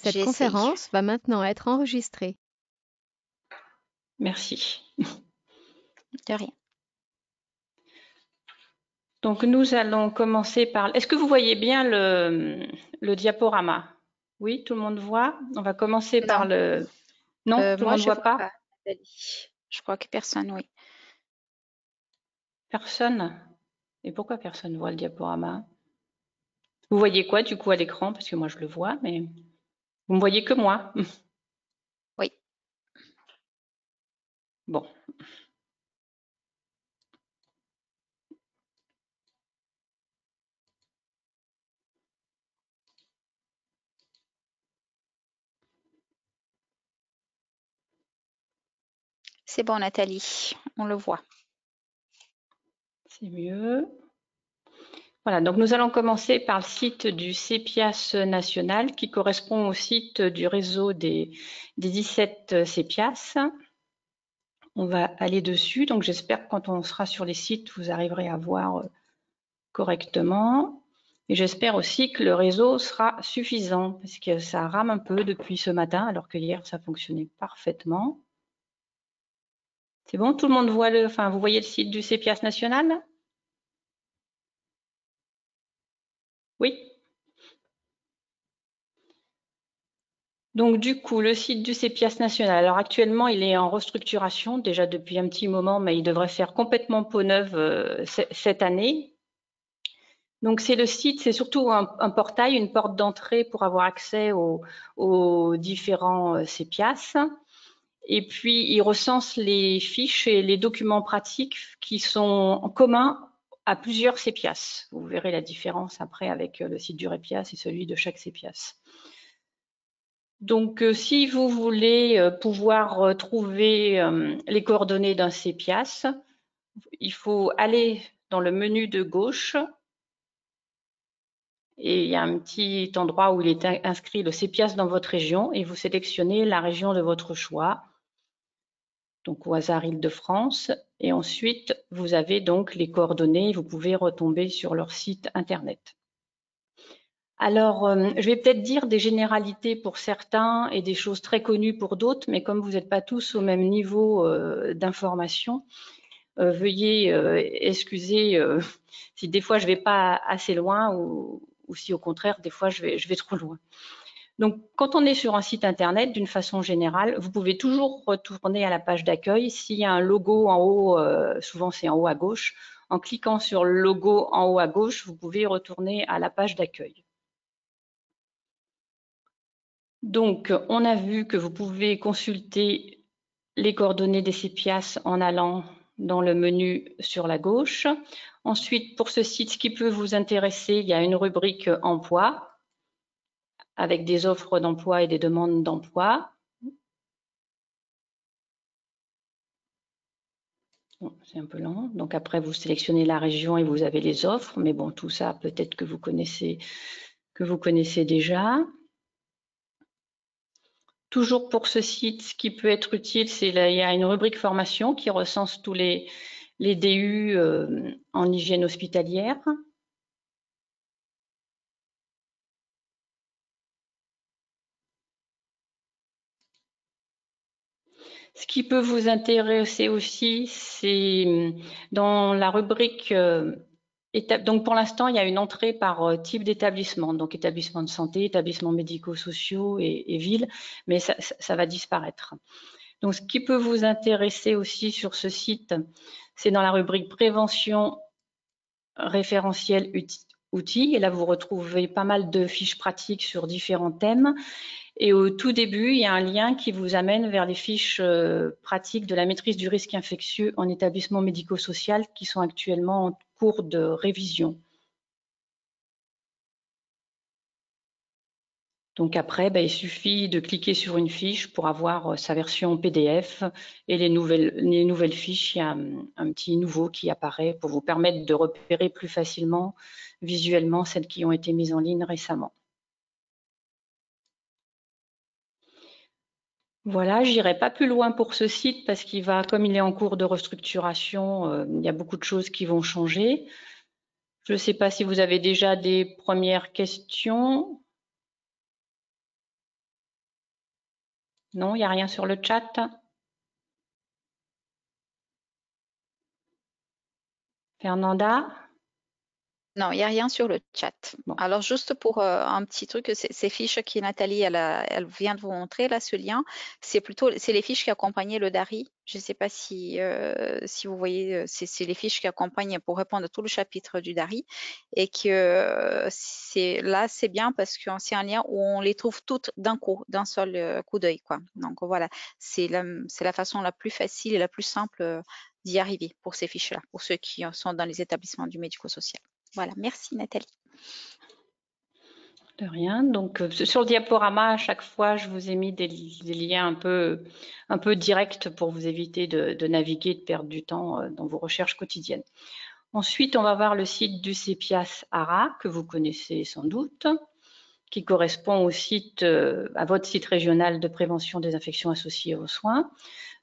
Cette J'ai essayé. conférence va maintenant être enregistrée. Merci. De rien. Donc, nous allons commencer par... Est-ce que vous voyez bien le diaporama? Oui, tout le monde voit? On va commencer par Non, le... Non, tout le moi monde je voit vois pas? pas, Nathalie. Je crois que personne, oui. Personne? Et pourquoi personne voit le diaporama? Vous voyez quoi, du coup, à l'écran? Parce que moi, je le vois, mais vous me voyez que moi. Oui, Bon. c'est bon, Nathalie. On le voit. C'est mieux. Voilà, donc nous allons commencer par le site du CEPIAS national qui correspond au site du réseau des 17 CEPIAS. On va aller dessus, donc j'espère que quand on sera sur les sites, vous arriverez à voir correctement. Et j'espère aussi que le réseau sera suffisant parce que ça rame un peu depuis ce matin alors que hier ça fonctionnait parfaitement. C'est bon, tout le monde voit vous voyez le site du CEPIAS national? Oui. Donc du coup, le site du CEPIAS national, alors actuellement il est en restructuration déjà depuis un petit moment, mais il devrait faire complètement peau neuve cette année. Donc c'est le site, c'est surtout un portail, une porte d'entrée pour avoir accès aux différents CEPIAS. Et puis il recense les fiches et les documents pratiques qui sont communs à plusieurs CEPIAS. Vous verrez la différence après avec le site du REPIAS et celui de chaque CEPIAS. Donc, si vous voulez pouvoir trouver les coordonnées d'un CEPIAS, il faut aller dans le menu de gauche et il y a un petit endroit où il est inscrit le CEPIAS dans votre région et vous sélectionnez la région de votre choix, donc au hasard Île-de-France. Et ensuite, vous avez donc les coordonnées, vous pouvez retomber sur leur site internet. Alors, je vais peut-être dire des généralités pour certains et des choses très connues pour d'autres, mais comme vous n'êtes pas tous au même niveau d'information, veuillez excuser si des fois je ne vais pas assez loin ou si au contraire, des fois je vais trop loin. Donc, quand on est sur un site internet, d'une façon générale, vous pouvez toujours retourner à la page d'accueil. S'il y a un logo en haut, souvent c'est en haut à gauche, en cliquant sur le logo en haut à gauche, vous pouvez retourner à la page d'accueil. Donc, on a vu que vous pouvez consulter les coordonnées des CEPIAS en allant dans le menu sur la gauche. Ensuite, pour ce site, ce qui peut vous intéresser, il y a une rubrique emploi avec des offres d'emploi et des demandes d'emploi. Bon, c'est un peu lent. Donc après, vous sélectionnez la région et vous avez les offres. Mais bon, tout ça, peut-être que vous connaissez déjà. Toujours pour ce site, ce qui peut être utile, c'est il y a une rubrique formation qui recense tous les DU en hygiène hospitalière. Ce qui peut vous intéresser aussi, c'est dans la rubrique donc pour l'instant, il y a une entrée par type d'établissement, donc établissement de santé, établissements médico-sociaux et ville, mais ça va disparaître. Donc ce qui peut vous intéresser aussi sur ce site, c'est dans la rubrique prévention référentiel outils, et là vous retrouvez pas mal de fiches pratiques sur différents thèmes. Et au tout début, il y a un lien qui vous amène vers les fiches pratiques de la maîtrise du risque infectieux en établissement médico-social qui sont actuellement en cours de révision. Donc après, il suffit de cliquer sur une fiche pour avoir sa version PDF et les nouvelles fiches, il y a un petit nouveau qui apparaît pour vous permettre de repérer plus facilement visuellement celles qui ont été mises en ligne récemment. Voilà, j'irai pas plus loin pour ce site parce qu'il va, comme il est en cours de restructuration, il y a beaucoup de choses qui vont changer. Je ne sais pas si vous avez déjà des premières questions. Non, il n'y a rien sur le chat. Fernanda? Non, il n'y a rien sur le chat. Bon. Alors, juste pour un petit truc, ces fiches que Nathalie, elle vient de vous montrer, là, ce lien, c'est les fiches qui accompagnaient le DARI. Je ne sais pas si vous voyez, c'est les fiches qui accompagnent pour répondre à tout le chapitre du DARI. Et que c'est bien parce que c'est un lien où on les trouve toutes d'un coup, d'un seul coup d'œil, quoi. Donc, voilà, c'est la façon la plus facile et la plus simple d'y arriver pour ces fiches-là, pour ceux qui sont dans les établissements du médico-social. Voilà, merci Nathalie. De rien. Donc, sur le diaporama, à chaque fois, je vous ai mis des liens un peu directs pour vous éviter de naviguer, de perdre du temps dans vos recherches quotidiennes. Ensuite, on va voir le site du CEPIAS ARA, que vous connaissez sans doute, qui correspond au site, à votre site régional de prévention des infections associées aux soins.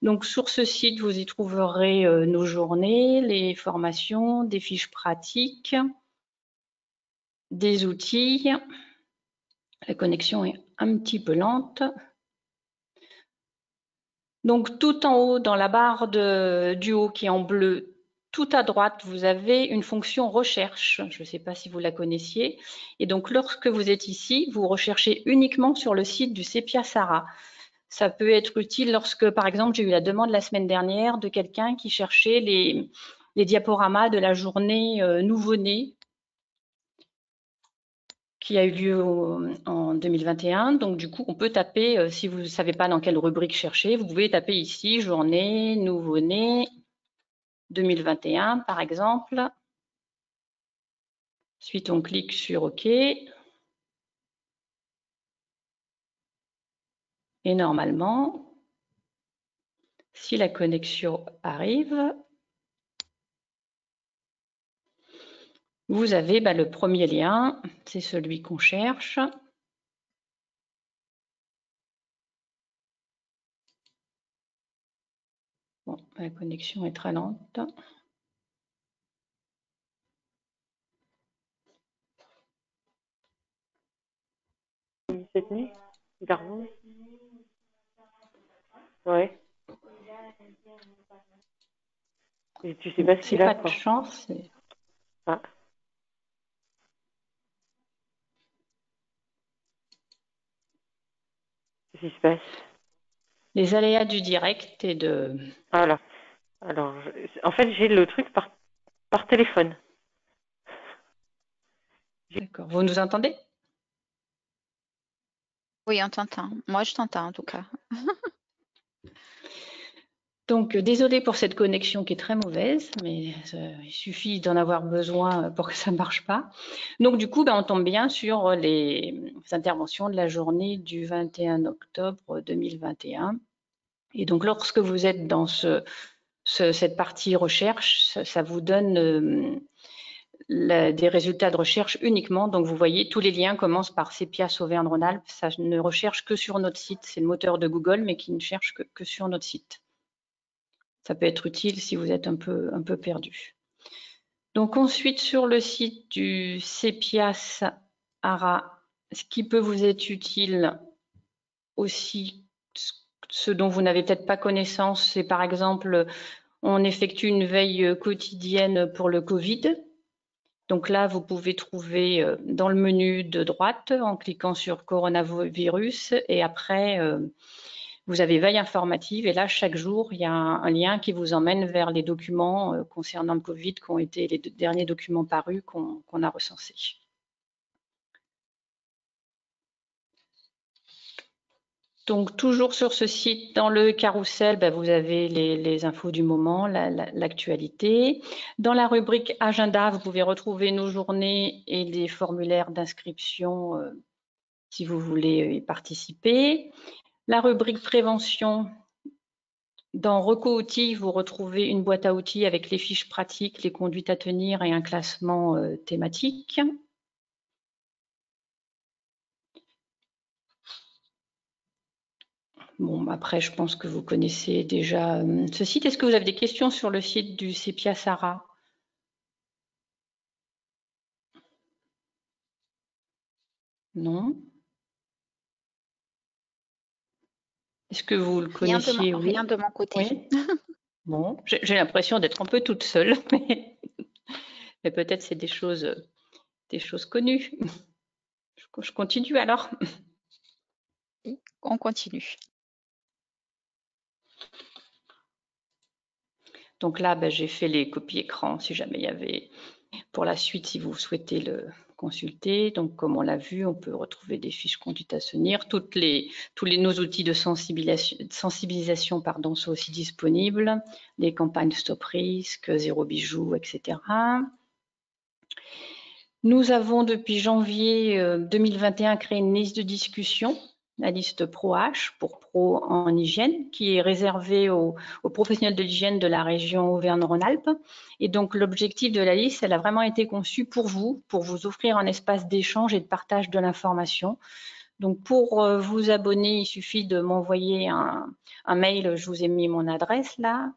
Donc, sur ce site, vous y trouverez nos journées, les formations, des fiches pratiques, des outils. La connexion est un petit peu lente. Donc, tout en haut, dans la barre du haut qui est en bleu, tout à droite, vous avez une fonction recherche. Je ne sais pas si vous la connaissiez. Et donc, lorsque vous êtes ici, vous recherchez uniquement sur le site du CEPIAS ARA. Ça peut être utile lorsque, par exemple, j'ai eu la demande la semaine dernière de quelqu'un qui cherchait les diaporamas de la journée nouveau-né qui a eu lieu en 2021. Donc, du coup, on peut taper, si vous ne savez pas dans quelle rubrique chercher, vous pouvez taper ici, journée, nouveau-né, 2021, par exemple. Ensuite, on clique sur OK. Et normalement, si la connexion arrive, vous avez le premier lien, c'est celui qu'on cherche. Bon, la connexion est très lente. Cette nuit, Garou. Ouais. Et tu sais pas ce C'est qu'il a, pas de quoi. chance. Ah. Qu'est-ce qui se passe? Les aléas du direct et de... Voilà. Alors, en fait, j'ai le truc par téléphone. D'accord. Vous nous entendez? Oui, on t'entend. Moi, je t'entends en tout cas. Donc, désolé pour cette connexion qui est très mauvaise, mais il suffit d'en avoir besoin pour que ça ne marche pas. Donc, du coup, on tombe bien sur les interventions de la journée du 21 octobre 2021. Et donc, lorsque vous êtes dans cette partie recherche, ça vous donne des résultats de recherche uniquement. Donc, vous voyez, tous les liens commencent par CEPIAS Auvergne-Rhône-Alpes. Ça ne recherche que sur notre site. C'est le moteur de Google, mais qui ne cherche que sur notre site. Ça peut être utile si vous êtes un peu perdu. Donc ensuite, sur le site du CEPIAS ARA, ce qui peut vous être utile aussi, ce dont vous n'avez peut-être pas connaissance, c'est par exemple, on effectue une veille quotidienne pour le Covid. Donc là, vous pouvez trouver dans le menu de droite, en cliquant sur coronavirus, et après, vous avez veille informative et là, chaque jour, il y a un lien qui vous emmène vers les documents concernant le Covid qui ont été les derniers documents parus qu'on a recensés. Donc, toujours sur ce site, dans le carrousel, vous avez les infos du moment, l'actualité. Dans la rubrique agenda, vous pouvez retrouver nos journées et les formulaires d'inscription si vous voulez y participer. La rubrique prévention, dans Reco outils, vous retrouvez une boîte à outils avec les fiches pratiques, les conduites à tenir et un classement thématique. Bon, après, je pense que vous connaissez déjà ce site. Est-ce que vous avez des questions sur le site du CEPIAS ARA? Non. Est-ce que vous le Rien de connaissiez? Oui. rien de mon côté. Oui. Bon, j'ai l'impression d'être un peu toute seule, mais peut-être c'est des choses connues. Je continue alors. Oui, on continue. Donc là, ben, j'ai fait les copies écran si jamais il y avait pour la suite, si vous souhaitez le consulter. Donc, comme on l'a vu, on peut retrouver des fiches conduite à tenir. Tous nos outils de sensibilisation sont aussi disponibles. Les campagnes Stop Risque, Zéro Bijou, etc. Nous avons depuis janvier 2021 créé une liste de discussion, la liste ProH pour Pro en hygiène, qui est réservée aux professionnels de l'hygiène de la région Auvergne-Rhône-Alpes. Et donc l'objectif de la liste, elle a vraiment été conçue pour vous offrir un espace d'échange et de partage de l'information. Donc pour vous abonner, il suffit de m'envoyer un mail, je vous ai mis mon adresse là.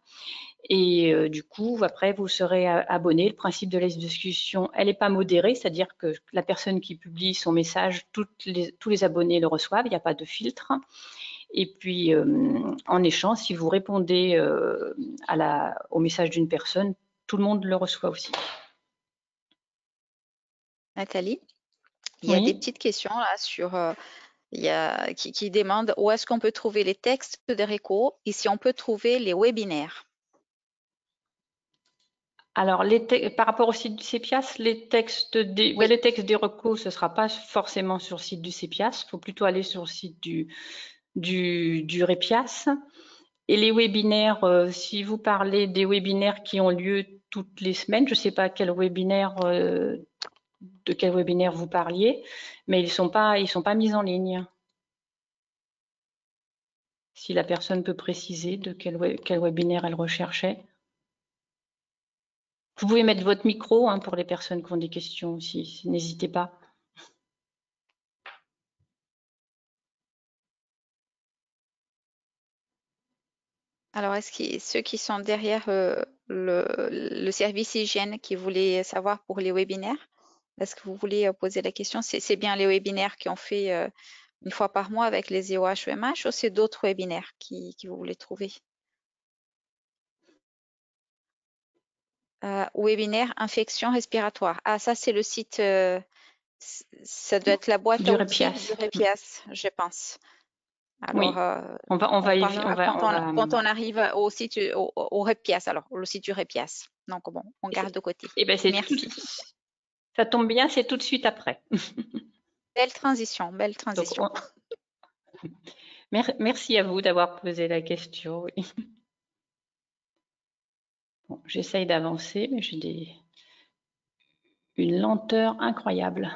Et du coup, après, vous serez abonné. Le principe de la liste de discussion, elle n'est pas modérée, c'est-à-dire que la personne qui publie son message, tous les abonnés le reçoivent, il n'y a pas de filtre. Et puis, en échange, si vous répondez au message d'une personne, tout le monde le reçoit aussi. Nathalie, il y a des petites questions là sur qui demandent où est-ce qu'on peut trouver les textes de RECO et si on peut trouver les webinaires. Alors, par rapport au site du CEPIAS, les textes des RECO, ce ne sera pas forcément sur le site du CEPIAS. Il faut plutôt aller sur le site du REPIAS. Et les webinaires, si vous parlez des webinaires qui ont lieu toutes les semaines, je ne sais pas de quel webinaire vous parliez, mais ils sont pas mis en ligne. Si la personne peut préciser de quel webinaire elle recherchait. Vous pouvez mettre votre micro pour les personnes qui ont des questions aussi, n'hésitez pas. Alors, est-ce que ceux qui sont derrière le service hygiène qui voulaient savoir pour les webinaires, est-ce que vous voulez poser la question? C'est bien les webinaires qui ont fait une fois par mois avec les EOH-EMH ou c'est d'autres webinaires qui vous voulez trouver? Webinaire infection respiratoire. Ah, ça, c'est le site, ça doit être la boîte Du à outils REPIAS. du REPIAS, je pense. Alors, oui. quand on arrive au site, au REPIAS, alors le site du REPIAS. Donc bon, on garde de côté. Merci. Ça tombe bien, c'est tout de suite après. Belle transition, belle transition. Merci à vous d'avoir posé la question. Oui. Bon, j'essaye d'avancer, mais j'ai une lenteur incroyable.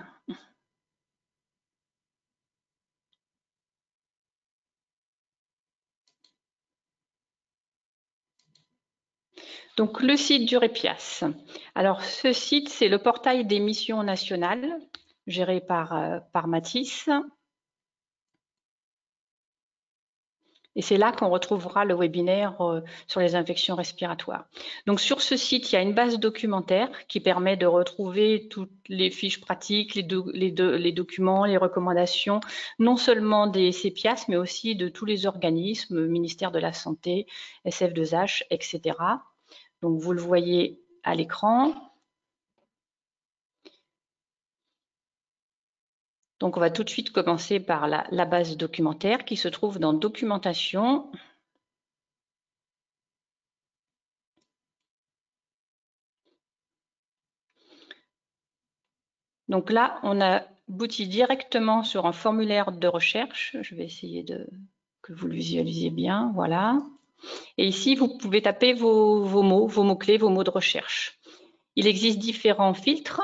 Donc, le site du REPIAS. Alors, ce site, c'est le portail des missions nationales, géré par Mathis. Et c'est là qu'on retrouvera le webinaire sur les infections respiratoires. Donc, sur ce site, il y a une base documentaire qui permet de retrouver toutes les fiches pratiques, les documents, les recommandations, non seulement des CEPIAS, mais aussi de tous les organismes, ministère de la Santé, SF2H, etc. Donc, vous le voyez à l'écran. Donc, on va tout de suite commencer par la base documentaire qui se trouve dans Documentation. Donc là, on a abouti directement sur un formulaire de recherche. Je vais essayer que vous le visualisiez bien. Voilà. Et ici, vous pouvez taper vos mots-clés, vos mots de recherche. Il existe différents filtres.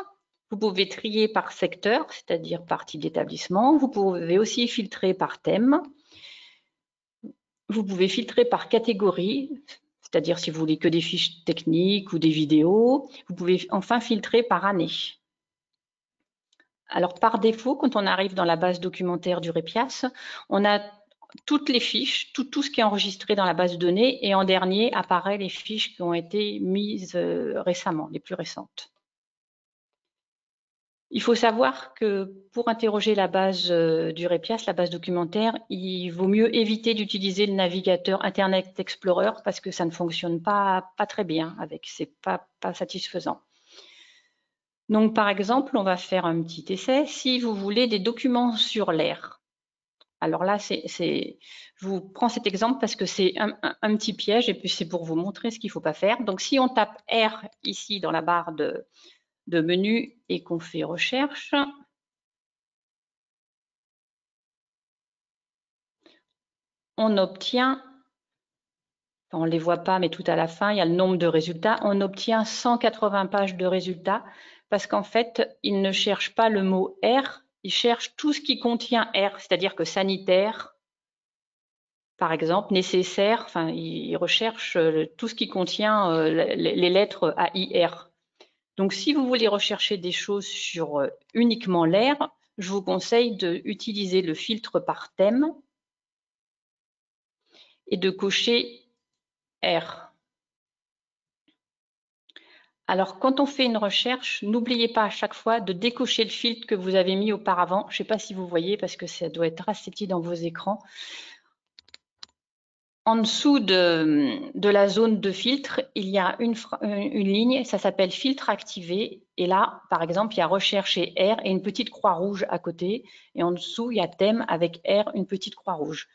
Vous pouvez trier par secteur, c'est-à-dire par type d'établissement. Vous pouvez aussi filtrer par thème. Vous pouvez filtrer par catégorie, c'est-à-dire si vous voulez que des fiches techniques ou des vidéos. Vous pouvez enfin filtrer par année. Alors, par défaut, quand on arrive dans la base documentaire du REPIAS, on a toutes les fiches, tout ce qui est enregistré dans la base de données, et en dernier apparaît les fiches qui ont été mises récemment, les plus récentes. Il faut savoir que pour interroger la base du REPIAS, la base documentaire, il vaut mieux éviter d'utiliser le navigateur Internet Explorer parce que ça ne fonctionne pas très bien avec, c'est pas satisfaisant. Donc par exemple, on va faire un petit essai. Si vous voulez des documents sur l'air, alors là, je vous prends cet exemple parce que c'est un petit piège et puis c'est pour vous montrer ce qu'il ne faut pas faire. Donc si on tape R ici dans la barre de menu et qu'on fait recherche, on obtient, on ne les voit pas, mais tout à la fin, il y a le nombre de résultats. On obtient 180 pages de résultats parce qu'en fait, il ne cherche pas le mot R, il cherche tout ce qui contient R, c'est-à-dire que sanitaire, par exemple, nécessaire, enfin, il recherche tout ce qui contient les lettres AIR. Donc, si vous voulez rechercher des choses sur uniquement l'air, je vous conseille d'utiliser le filtre par thème et de cocher R. Alors, quand on fait une recherche, n'oubliez pas à chaque fois de décocher le filtre que vous avez mis auparavant. Je ne sais pas si vous voyez parce que ça doit être assez petit dans vos écrans. En dessous de la zone de filtre, il y a une ligne, ça s'appelle filtre activé. Et là, par exemple, il y a recherche et R et une petite croix rouge à côté. Et en dessous, il y a thème avec R, une petite croix rouge.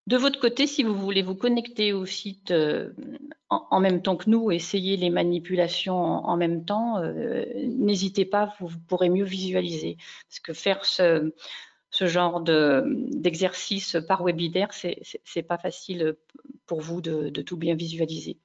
De votre côté, si vous voulez vous connecter au site en même temps que nous, essayer les manipulations en même temps, n'hésitez pas, vous pourrez mieux visualiser. Parce que faire ce genre d'exercice par webinaire, c'est pas facile pour vous de tout bien visualiser.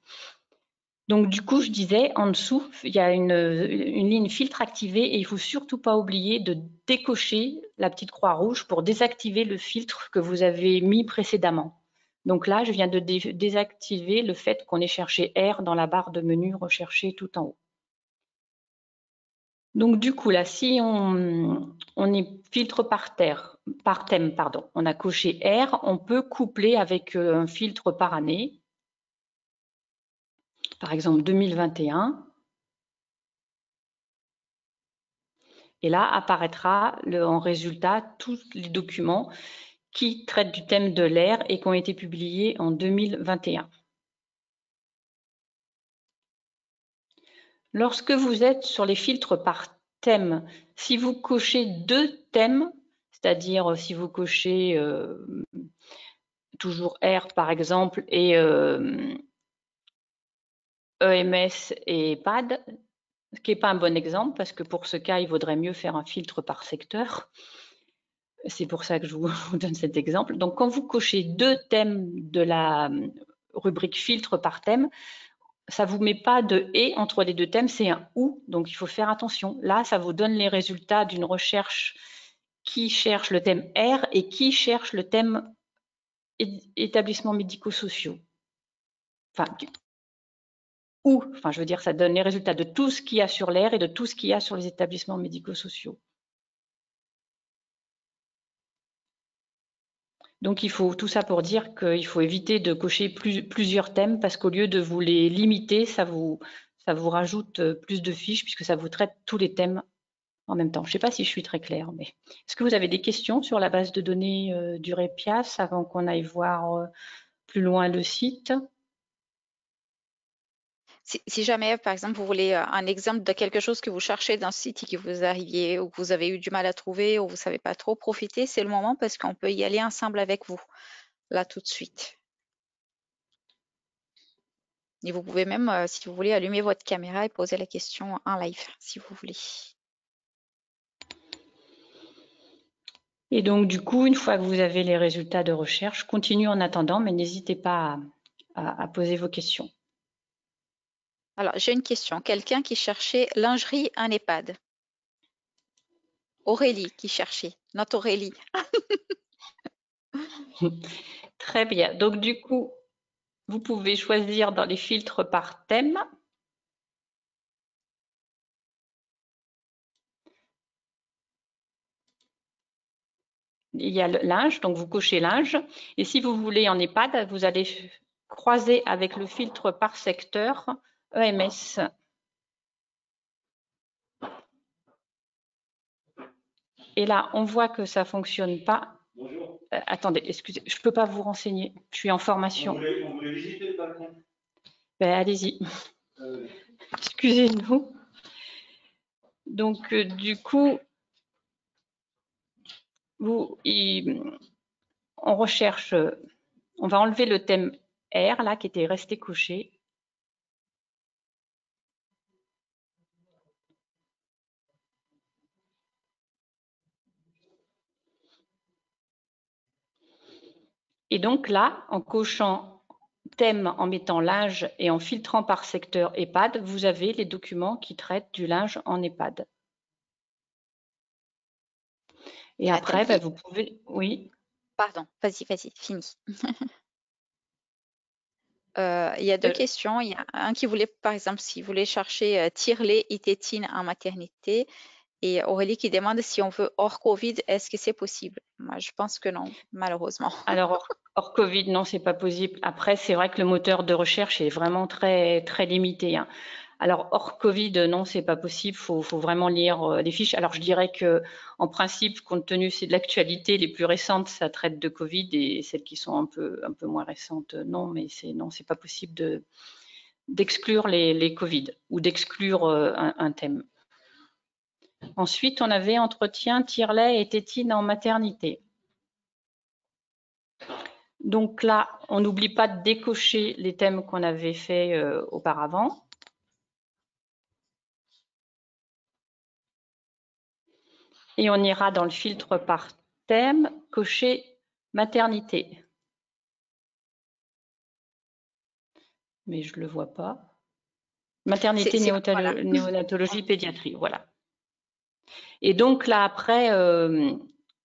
Donc du coup, je disais, en dessous, il y a une ligne filtre activé et il faut surtout pas oublier de décocher la petite croix rouge pour désactiver le filtre que vous avez mis précédemment. Donc là, je viens de désactiver le fait qu'on ait cherché R dans la barre de menu rechercher tout en haut. Donc du coup, là, si on est filtre par thème, pardon, on a coché R, on peut coupler avec un filtre par année. Par exemple 2021, et là apparaîtra en résultat tous les documents qui traitent du thème de l'air et qui ont été publiés en 2021. Lorsque vous êtes sur les filtres par thème, si vous cochez 2 thèmes, c'est-à-dire si vous cochez toujours R par exemple et EMS et PAD, ce qui n'est pas un bon exemple parce que pour ce cas, il vaudrait mieux faire un filtre par secteur. C'est pour ça que je vous donne cet exemple. Donc, quand vous cochez 2 thèmes de la rubrique filtre par thème, ça ne vous met pas de « et » entre les 2 thèmes, c'est un « ou ». Donc, il faut faire attention. Là, ça vous donne les résultats d'une recherche qui cherche le thème R et qui cherche le thème établissements médico-sociaux. Enfin, ou, enfin, je veux dire, ça donne les résultats de tout ce qu'il y a sur l'air et de tout ce qu'il y a sur les établissements médico-sociaux. Donc, il faut tout ça pour dire qu'il faut éviter de cocher plusieurs thèmes parce qu'au lieu de vous les limiter, ça vous rajoute plus de fiches puisque ça vous traite tous les thèmes en même temps. Je ne sais pas si je suis très claire, mais est-ce que vous avez des questions sur la base de données du REPIAS avant qu'on aille voir plus loin le site ? Si jamais, par exemple, vous voulez un exemple de quelque chose que vous cherchez dans ce site et que vous arriviez ou que vous avez eu du mal à trouver ou vous ne savez pas trop profiter, c'est le moment parce qu'on peut y aller ensemble avec vous, là tout de suite. Et vous pouvez même, si vous voulez, allumer votre caméra et poser la question en live, si vous voulez. Et donc, du coup, une fois que vous avez les résultats de recherche, continuez en attendant, mais n'hésitez pas à poser vos questions. Alors, j'ai une question. Quelqu'un qui cherchait lingerie en EHPAD. Aurélie qui cherchait, notre Aurélie. Très bien. Donc, du coup, vous pouvez choisir dans les filtres par thème. Il y a le linge, donc vous cochez linge. Et si vous voulez en EHPAD, vous allez croiser avec le filtre par secteur EMS. Et là, on voit que ça ne fonctionne pas. Bonjour. Attendez, excusez, je ne peux pas vous renseigner. Je suis en formation. On voulait visiter le balcon. Ben, allez-y. Excusez-nous. Donc, du coup, on recherche, on va enlever le thème R, là, qui était resté coché. Et donc là, en cochant thème, en mettant linge et en filtrant par secteur EHPAD, vous avez les documents qui traitent du linge en EHPAD. Et après, ben, vous pouvez... Oui. Pardon, vas-y, finis. Il y a deux questions. Il y a un qui voulait, par exemple, s'il voulait chercher tire-lait et tétine en maternité. Et Aurélie qui demande si on veut hors Covid, est-ce que c'est possible? Moi, je pense que non, malheureusement. Alors, hors Covid, non, c'est pas possible. Après, c'est vrai que le moteur de recherche est vraiment très, très limité, hein. Alors, hors Covid, non, c'est pas possible. Faut vraiment lire les fiches. Alors, je dirais que, en principe, compte tenu c'est de l'actualité, les plus récentes, ça traite de Covid, et celles qui sont un peu moins récentes, non. Mais c'est pas possible d'exclure les Covid ou d'exclure un thème. Ensuite, on avait entretien, tire-lait et tétine en maternité. Donc là, on n'oublie pas de décocher les thèmes qu'on avait fait auparavant. Et on ira dans le filtre par thème, cocher maternité. Mais je ne le vois pas. Maternité, néonatologie, pédiatrie, voilà. Et donc là, après,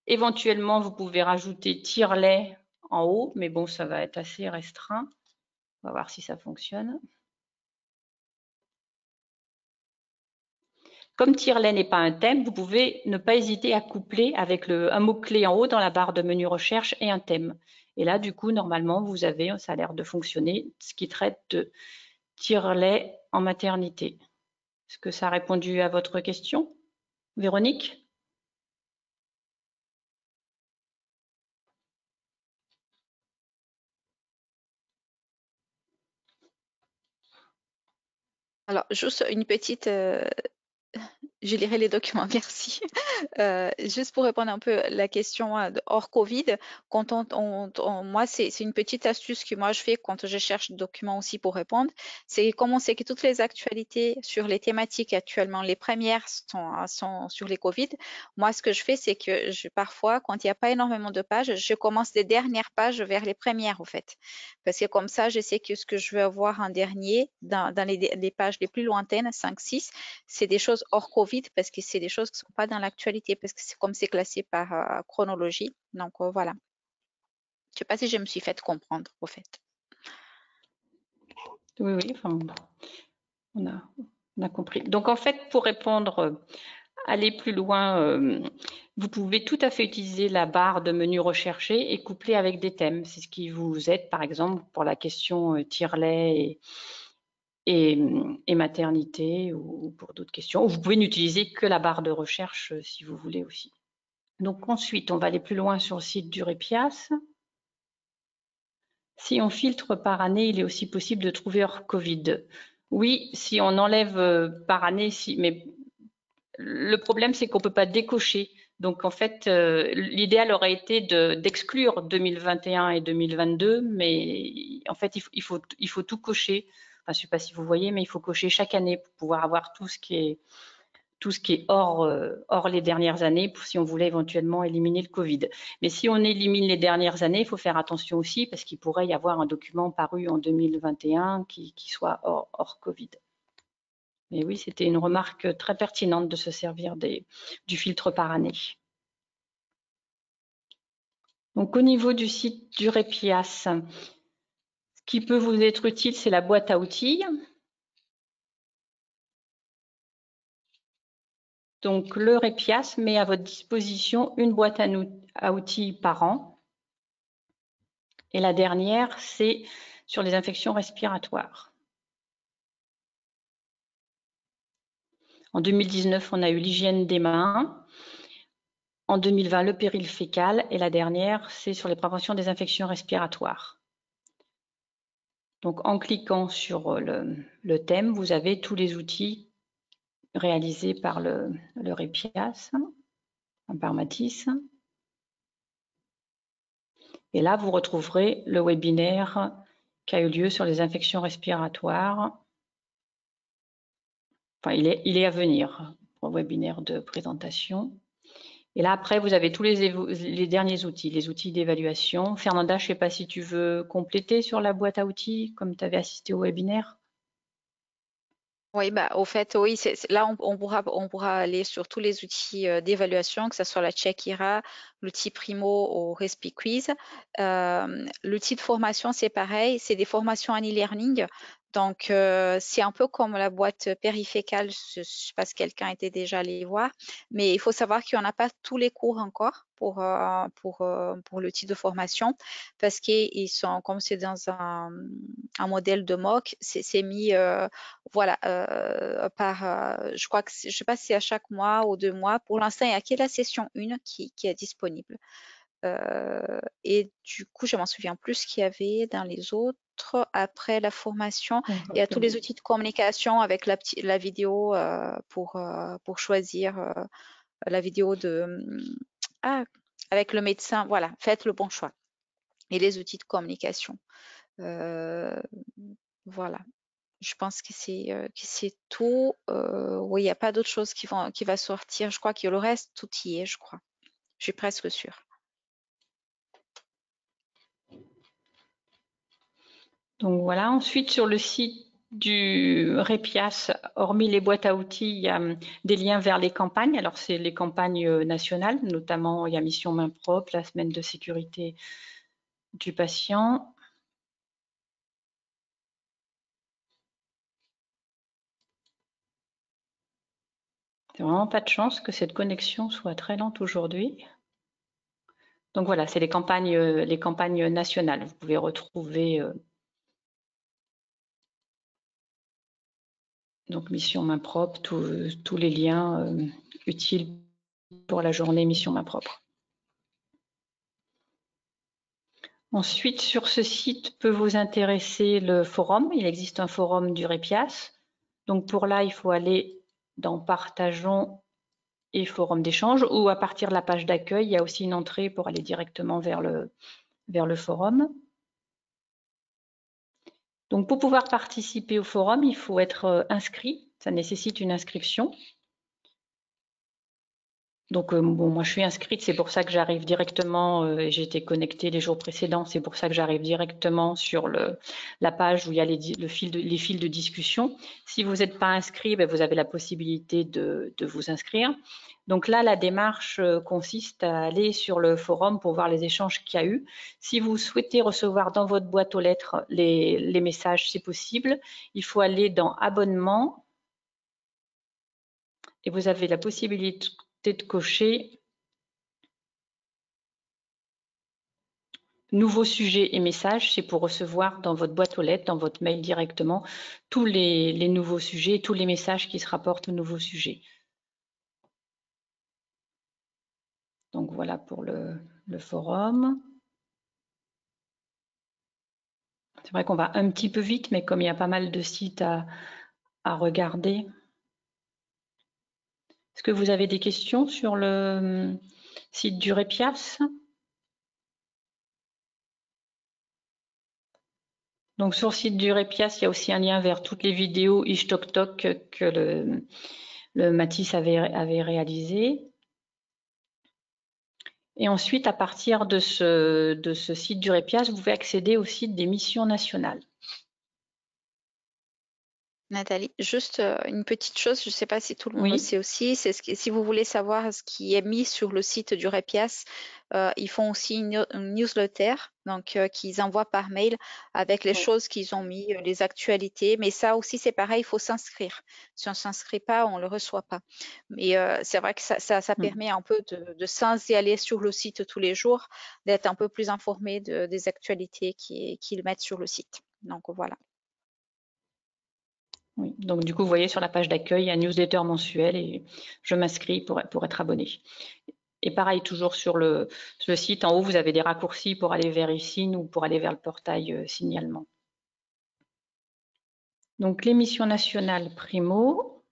éventuellement, vous pouvez rajouter tire-lait en haut, mais bon, ça va être assez restreint. On va voir si ça fonctionne. Comme tire-lait n'est pas un thème, vous pouvez ne pas hésiter à coupler avec un mot-clé en haut dans la barre de menu recherche et un thème. Et là, du coup, normalement, vous avez, ça a l'air de fonctionner, ce qui traite de tire-lait en maternité. Est-ce que ça a répondu à votre question, Véronique? Alors, juste une petite... je lirai les documents, merci. Juste pour répondre un peu à la question hors Covid, quand moi, c'est une petite astuce que moi je fais quand je cherche des documents aussi pour répondre, c'est comme on sait que toutes les actualités sur les thématiques actuellement, les premières sont sur les Covid. Moi, ce que je fais, c'est que parfois, quand il n'y a pas énormément de pages, je commence des dernières pages vers les premières, en fait. Parce que comme ça, je sais que ce que je veux avoir en dernier, dans les pages les plus lointaines, 5, 6, c'est des choses hors Covid parce que c'est des choses qui ne sont pas dans l'actualité parce que c'est comme c'est classé par chronologie. Donc voilà. Je ne sais pas si je me suis fait comprendre au fait. Oui, enfin, on a compris. Donc en fait, pour répondre, aller plus loin, vous pouvez tout à fait utiliser la barre de menu recherché et coupler avec des thèmes. C'est ce qui vous aide, par exemple, pour la question tire-lait et maternité ou pour d'autres questions. Vous pouvez n'utiliser que la barre de recherche si vous voulez aussi. Donc ensuite, on va aller plus loin sur le site du REPIAS. Si on filtre par année, il est aussi possible de trouver hors Covid. Oui, si on enlève par année, mais le problème, c'est qu'on ne peut pas décocher. Donc, en fait, l'idéal aurait été d'exclure 2021 et 2022, mais en fait, il faut tout cocher. Enfin, je ne sais pas si vous voyez, mais il faut cocher chaque année pour pouvoir avoir tout ce qui est hors les dernières années, si on voulait éventuellement éliminer le Covid. Mais si on élimine les dernières années, il faut faire attention aussi, parce qu'il pourrait y avoir un document paru en 2021 qui soit hors Covid. Mais oui, c'était une remarque très pertinente de se servir du filtre par année. Donc, au niveau du site du REPIAS, ce qui peut vous être utile, c'est la boîte à outils. Donc, le REPIAS met à votre disposition une boîte à outils par an. Et la dernière, c'est sur les infections respiratoires. En 2019, on a eu l'hygiène des mains. En 2020, le péril fécal. Et la dernière, c'est sur les préventions des infections respiratoires. Donc, en cliquant sur le thème, vous avez tous les outils réalisés par le REPIAS, par Mathis. Et là, vous retrouverez le webinaire qui a eu lieu sur les infections respiratoires. Enfin, il est à venir, pour le webinaire de présentation. Et là, après, vous avez tous les derniers outils, les outils d'évaluation. Fernanda, je ne sais pas si tu veux compléter sur la boîte à outils, comme tu avais assisté au webinaire. Oui, bah, au fait, oui, là, on pourra aller sur tous les outils d'évaluation, que ce soit la Checkira, l'outil Primo ou RespiQuiz. L'outil de formation, c'est pareil, c'est des formations en e-learning. Donc, c'est un peu comme la boîte périfécale, je ne sais pas si quelqu'un était déjà allé voir, mais il faut savoir qu'il n'y en a pas tous les cours encore pour l'outil de formation, parce qu'ils sont, comme c'est dans un modèle de MOOC, c'est mis voilà, je crois que je sais pas si c'est à chaque mois ou 2 mois. Pour l'instant, il n'y a que la session 1 qui est disponible. Et du coup, je m'en souviens plus ce qu'il y avait dans les autres. Après la formation, il y a tous les outils de communication avec la vidéo pour choisir la vidéo avec le médecin. Voilà, faites le bon choix. Et les outils de communication. Voilà. Je pense que c'est tout. Oui, il n'y a pas d'autre chose qui va sortir. Je crois que le reste, tout y est, je crois. Je suis presque sûre. Donc voilà, ensuite sur le site du REPIAS, hormis les boîtes à outils, il y a des liens vers les campagnes. Alors c'est les campagnes nationales, notamment il y a Mission Main Propre, la semaine de sécurité du patient. C'est vraiment pas de chance que cette connexion soit très lente aujourd'hui. Donc voilà, c'est les campagnes nationales. Vous pouvez retrouver donc Mission Main Propre, tous les liens utiles pour la journée Mission Main Propre. Ensuite, sur ce site peut vous intéresser le forum. Il existe un forum du REPIAS. Donc pour là, il faut aller dans Partageons et Forum d'échange, ou à partir de la page d'accueil, il y a aussi une entrée pour aller directement vers le forum. Donc pour pouvoir participer au forum, il faut être inscrit. Ça nécessite une inscription. Donc bon, moi je suis inscrite, c'est pour ça que j'arrive directement, j'ai été connectée les jours précédents, c'est pour ça que j'arrive directement sur la page où il y a les fils de discussion. Si vous n'êtes pas inscrit, ben, vous avez la possibilité de vous inscrire. Donc là, la démarche consiste à aller sur le forum pour voir les échanges qu'il y a eu. Si vous souhaitez recevoir dans votre boîte aux lettres les messages, c'est possible. Il faut aller dans Abonnement et vous avez la possibilité de cocher nouveaux sujets et messages, c'est pour recevoir dans votre boîte aux lettres, dans votre mail directement, tous les nouveaux sujets, tous les messages qui se rapportent aux nouveaux sujets. Donc voilà pour le forum. C'est vrai qu'on va un petit peu vite, mais comme il y a pas mal de sites à regarder. Est-ce que vous avez des questions sur le site du REPIAS ? Donc sur le site du REPIAS, il y a aussi un lien vers toutes les vidéos ichTokTok que le Mathis avait réalisées. Et ensuite, à partir de ce site du REPIAS, vous pouvez accéder au site des missions nationales. Nathalie, juste une petite chose, je ne sais pas si tout le monde le Oui. sait aussi, c'est si vous voulez savoir ce qui est mis sur le site du REPIAS, ils font aussi une newsletter, donc qu'ils envoient par mail avec les choses qu'ils ont mis, les actualités. Mais ça aussi, c'est pareil, il faut s'inscrire. Si on ne s'inscrit pas, on ne le reçoit pas. Mais c'est vrai que ça permet un peu sans y aller sur le site tous les jours, d'être un peu plus informé des actualités qu'ils mettent sur le site. Donc voilà. Oui. Donc du coup, vous voyez sur la page d'accueil, il y a un newsletter mensuel et je m'inscris pour être abonné. Et pareil, toujours sur le site, en haut, vous avez des raccourcis pour aller vers eSign ou pour aller vers le portail signalement. Donc, les missions nationales Primo.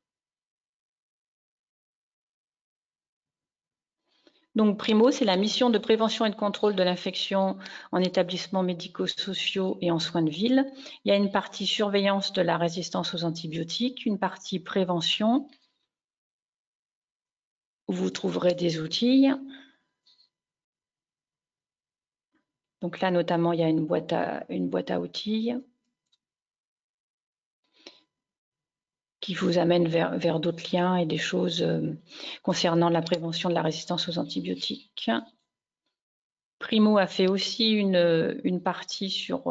Donc, Primo, c'est la mission de prévention et de contrôle de l'infection en établissements médico-sociaux et en soins de ville. Il y a une partie surveillance de la résistance aux antibiotiques, une partie prévention, où vous trouverez des outils. Donc là, notamment, il y a une boîte à outils qui vous amène vers d'autres liens et des choses concernant la prévention de la résistance aux antibiotiques. Primo a fait aussi une partie sur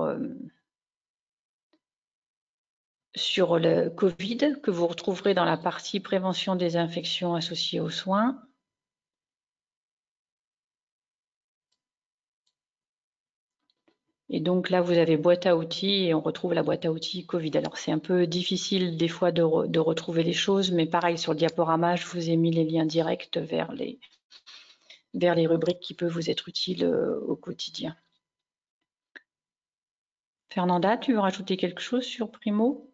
le Covid, que vous retrouverez dans la partie prévention des infections associées aux soins. Et donc là, vous avez boîte à outils et on retrouve la boîte à outils Covid. Alors, c'est un peu difficile des fois de retrouver les choses, mais pareil, sur le diaporama, je vous ai mis les liens directs vers les rubriques qui peuvent vous être utiles au quotidien. Fernanda, tu veux rajouter quelque chose sur Primo ?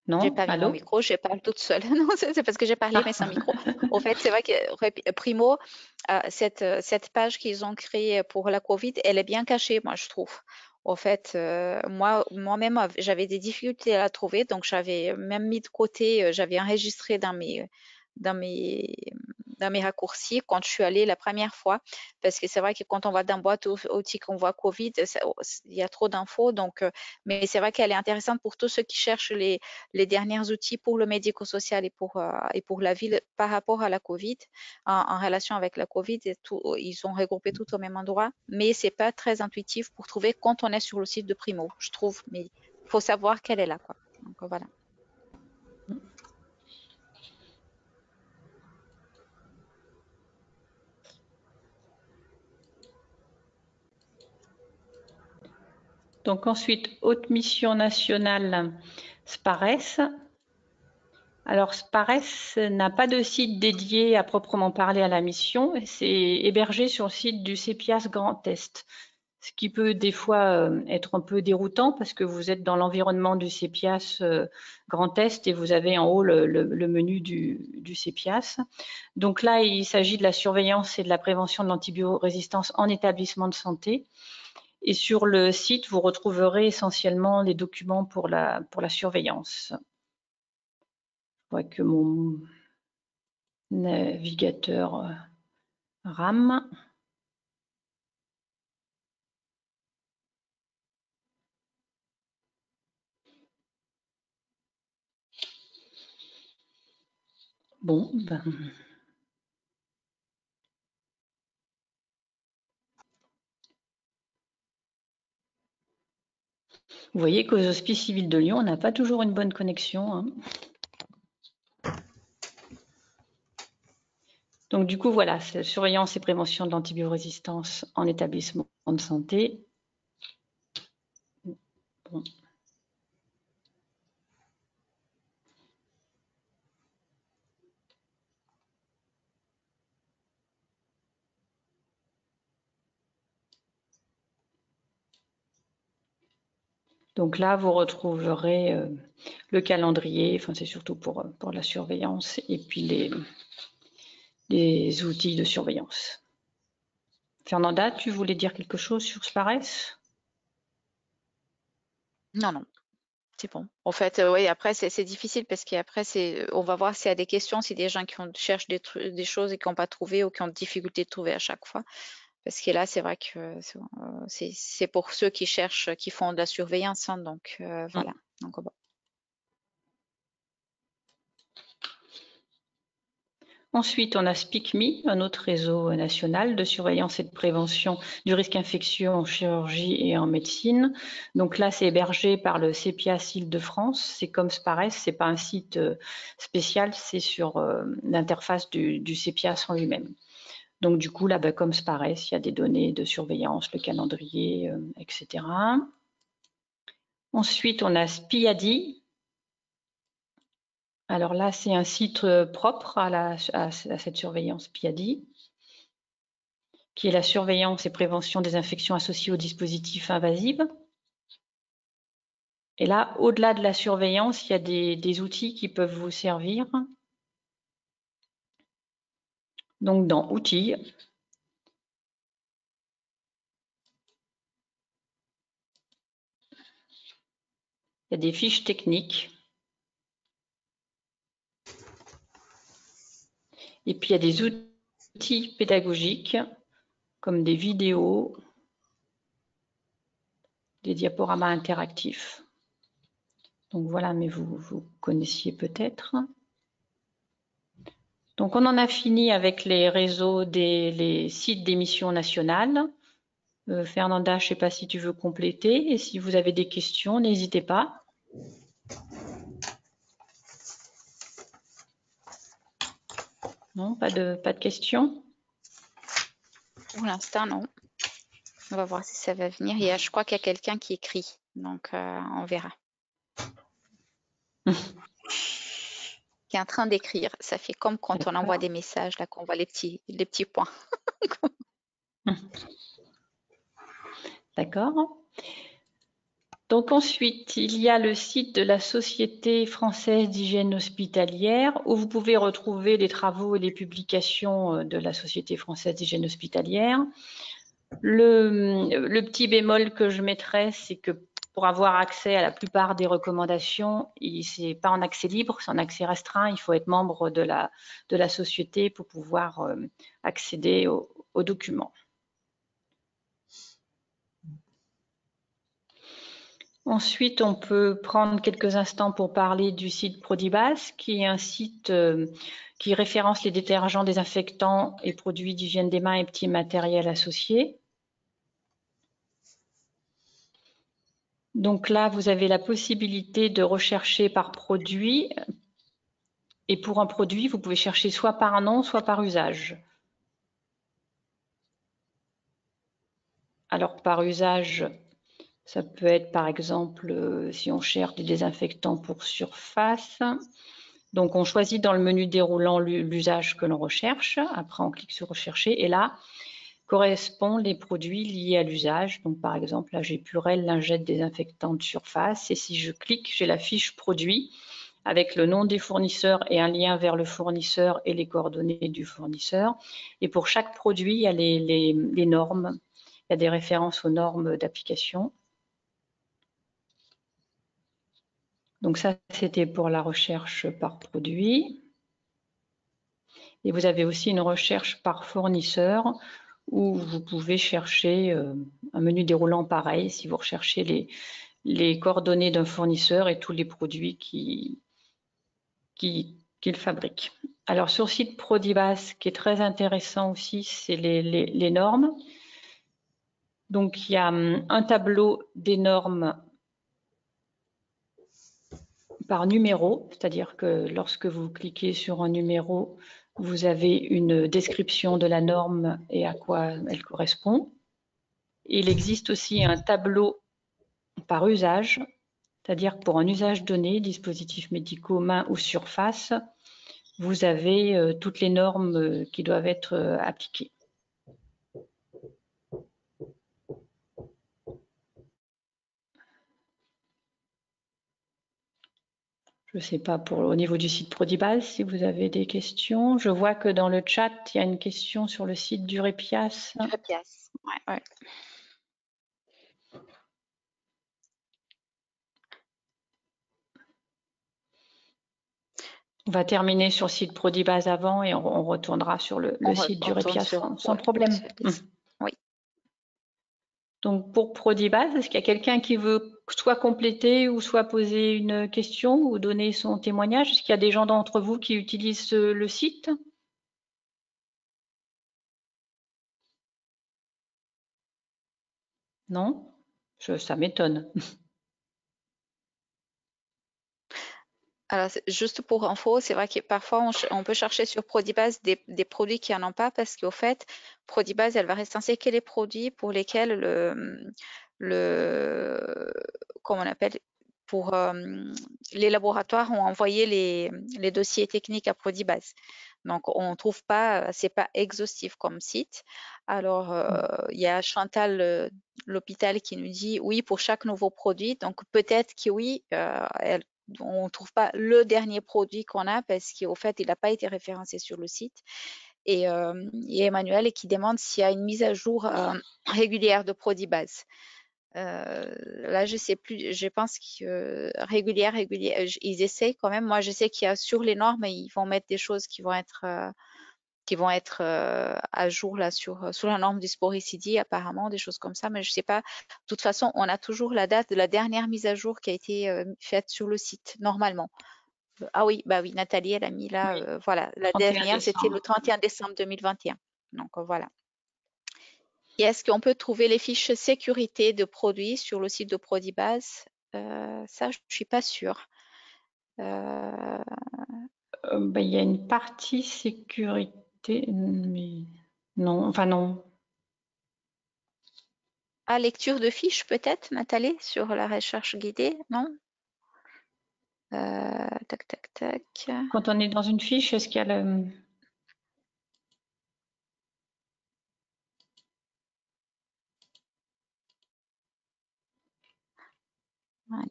Non, J'ai pas mis mon micro, je parle toute seule. Non, c'est parce que j'ai parlé, mais sans micro. Au fait, c'est vrai que Primo, cette page qu'ils ont créée pour la Covid, elle est bien cachée, moi, je trouve. Au fait, moi-même, j'avais des difficultés à la trouver, donc j'avais même mis de côté, j'avais enregistré dans mes, dans mes raccourcis quand je suis allée la première fois, parce que c'est vrai que quand on va dans boîte aux outils qu'on voit Covid, il y a trop d'infos, donc, mais c'est vrai qu'elle est intéressante pour tous ceux qui cherchent les derniers outils pour le médico-social et pour la ville par rapport à la Covid, en relation avec la Covid, et tout, ils sont regroupés tout au même endroit, mais c'est pas très intuitif pour trouver quand on est sur le site de Primo, je trouve, mais il faut savoir qu'elle est là, quoi. Donc voilà. Donc ensuite, haute mission nationale SPARES. Alors SPARES n'a pas de site dédié à proprement parler à la mission, c'est hébergé sur le site du CEPIAS Grand Est, ce qui peut des fois être un peu déroutant parce que vous êtes dans l'environnement du CEPIAS Grand Est et vous avez en haut le menu du CEPIAS. Donc là, il s'agit de la surveillance et de la prévention de l'antibiorésistance en établissement de santé. Et sur le site, vous retrouverez essentiellement les documents pour la surveillance. Je vois que mon navigateur rame. Bon, ben... Vous voyez qu'aux Hospices civils de Lyon, on n'a pas toujours une bonne connexion. Hein. Donc du coup, voilà, surveillance et prévention de l'antibiorésistance en établissement de santé. Bon. Donc là, vous retrouverez le calendrier, enfin c'est surtout pour la surveillance, et puis les outils de surveillance. Fernanda, tu voulais dire quelque chose sur SPARES ? Non. C'est bon. En fait, oui, après, c'est difficile parce qu'après, on va voir s'il y a des questions, si des gens qui cherchent des choses et qui n'ont pas trouvé ou qui ont de difficulté de trouver à chaque fois. Parce que là, c'est vrai que c'est pour ceux qui cherchent, qui font de la surveillance. Hein, donc, voilà. Donc, bon. Ensuite, on a SpeakMe, un autre réseau national de surveillance et de prévention du risque infectieux en chirurgie et en médecine. Donc là, c'est hébergé par le CEPIAS Île-de-France. C'est comme SPARES, c'est pas un site spécial, c'est sur l'interface du CEPIAS en lui-même. Donc du coup, là, comme SPARES, il y a des données de surveillance, le calendrier, etc. Ensuite, on a SPIADI. Alors là, c'est un site propre à cette surveillance PIADI, qui est la surveillance et prévention des infections associées aux dispositifs invasifs. Et là, au-delà de la surveillance, il y a des outils qui peuvent vous servir. Donc, dans Outils, il y a des fiches techniques. Et puis, il y a des outils pédagogiques, comme des vidéos, des diaporamas interactifs. Donc voilà, mais vous connaissiez peut-être. Donc on en a fini avec les réseaux les sites d'émissions nationales. Fernanda, je ne sais pas si tu veux compléter, et si vous avez des questions, n'hésitez pas. Non, pas de questions? Pour l'instant, non. On va voir si ça va venir. Je crois qu'il y a quelqu'un qui écrit, donc on verra. Qui est en train d'écrire. Ça fait comme quand on envoie des messages, là, qu'on voit les petits points. D'accord. Donc ensuite, il y a le site de la Société française d'hygiène hospitalière, où vous pouvez retrouver les travaux et les publications de la Société française d'hygiène hospitalière. Le petit bémol que je mettrais, c'est que pour avoir accès à la plupart des recommandations, ce n'est pas en accès libre, c'est en accès restreint. Il faut être membre de la société pour pouvoir accéder aux documents. Ensuite, on peut prendre quelques instants pour parler du site Prodibas, qui est un site qui référence les détergents, désinfectants et produits d'hygiène des mains et petits matériels associés. Donc là, vous avez la possibilité de rechercher par produit. Et pour un produit, vous pouvez chercher soit par nom, soit par usage. Alors, par usage, ça peut être, par exemple, si on cherche des désinfectants pour surface. Donc, on choisit dans le menu déroulant l'usage que l'on recherche. Après, on clique sur Rechercher. Et là, correspondent les produits liés à l'usage. Donc, par exemple, là, j'ai Purel, lingette désinfectant de surface. Et si je clique, j'ai la fiche produit avec le nom des fournisseurs et un lien vers le fournisseur et les coordonnées du fournisseur. Et pour chaque produit, il y a les normes. Il y a des références aux normes d'application. Donc ça, c'était pour la recherche par produit. Et vous avez aussi une recherche par fournisseur où vous pouvez chercher un menu déroulant pareil si vous recherchez les coordonnées d'un fournisseur et tous les produits qu'il fabrique. Alors sur le site Prodibas, ce qui est très intéressant aussi, c'est les normes. Donc il y a un tableau des normes par numéro, c'est-à-dire que lorsque vous cliquez sur un numéro, vous avez une description de la norme et à quoi elle correspond. Il existe aussi un tableau par usage, c'est-à-dire que pour un usage donné, dispositifs médicaux, mains ou surface, vous avez toutes les normes qui doivent être appliquées. Je ne sais pas au niveau du site Prodibas si vous avez des questions. Je vois que dans le chat, il y a une question sur le site d'Urepias. Urepias, ouais. On va terminer sur le site Prodibas avant et on retournera sur le site d'Urepias sans problème. Oui. Donc pour Prodibas, est-ce qu'il y a quelqu'un qui veut soit compléter ou soit poser une question ou donner son témoignage? Est-ce qu'il y a des gens d'entre vous qui utilisent le site? Non? Ça m'étonne. Alors, juste pour info, c'est vrai que parfois on peut chercher sur Prodibas des produits qui n'en ont pas parce qu'au fait, Prodibas, elle va référencer que les produits pour lesquels comment on appelle, pour les laboratoires ont envoyé les dossiers techniques à Prodibase. Donc, on ne trouve pas, c'est pas exhaustif comme site. Alors, il y a Chantal, l'hôpital, qui nous dit oui pour chaque nouveau produit. Donc, peut-être que oui, on ne trouve pas le dernier produit qu'on a parce qu'au fait, il n'a pas été référencé sur le site. Et il y a Emmanuel qui demande s'il y a une mise à jour régulière de Prodibase. Là, je sais plus, je pense que régulière, ils essayent quand même. Moi, je sais qu'il y a sur les normes, ils vont mettre des choses qui vont être à jour là sur la norme du sport ICD, apparemment, des choses comme ça, mais je sais pas. De toute façon, on a toujours la date de la dernière mise à jour qui a été faite sur le site, normalement. Ah oui, bah oui, Nathalie, elle a mis là, Oui, voilà, la 31 dernière, c'était le décembre. 31 décembre 2021. Donc voilà. Et est-ce qu'on peut trouver les fiches sécurité de produits sur le site de Prodibase? Ça, je ne suis pas sûre. Ben, il y a une partie sécurité, mais non, enfin non. Ah, lecture de fiches peut-être, Nathalie, sur la recherche guidée, non? Tac, tac, tac. Quand on est dans une fiche, est-ce qu'il y a le...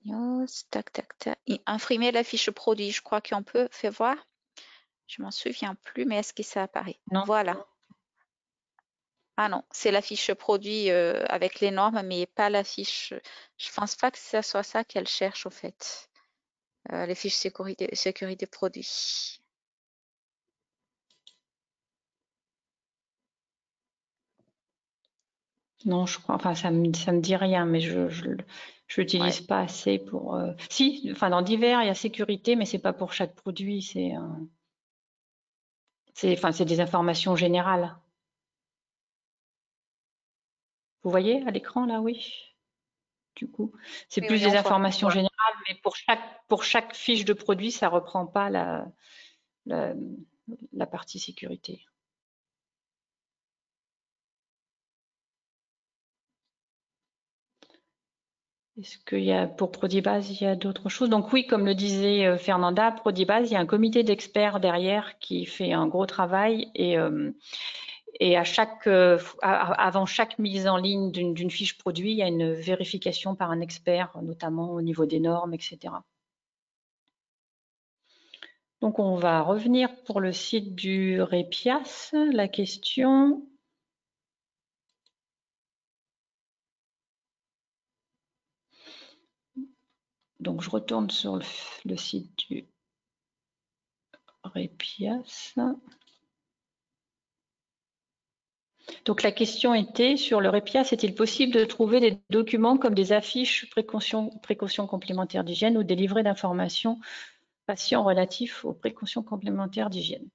News, tac, tac, tac. Imprimer la fiche produit, je crois qu'on peut. Fais voir. Je m'en souviens plus, mais est-ce que ça apparaît? Non. Voilà. Ah non, c'est la fiche produit avec les normes, mais pas la fiche. Je pense pas que ce soit ça qu'elle cherche au fait. Les fiches sécurité produit. Non, je crois, enfin ça me dit rien, mais je l'utilise Ouais. pas assez pour. Si, enfin dans divers, il y a sécurité, mais c'est pas pour chaque produit, c'est des informations générales. Vous voyez à l'écran là, oui. Du coup, c'est Oui, plus oui, des on voit. informations générales, mais pour chaque fiche de produit, ça reprend pas la partie sécurité. Est-ce qu'il y a pour Prodibase, il y a d'autres choses? Donc oui, comme le disait Fernanda, Prodibase, il y a un comité d'experts derrière qui fait un gros travail et avant chaque mise en ligne d'une fiche produit, il y a une vérification par un expert, notamment au niveau des normes, etc. Donc on va revenir pour le site du REPIAS. La question. Donc je retourne sur le site du REPIAS. Donc la question était sur le REPIAS, est-il possible de trouver des documents comme des affiches précautions complémentaires d'hygiène ou des livrets d'informations patients relatifs aux précautions complémentaires d'hygiène?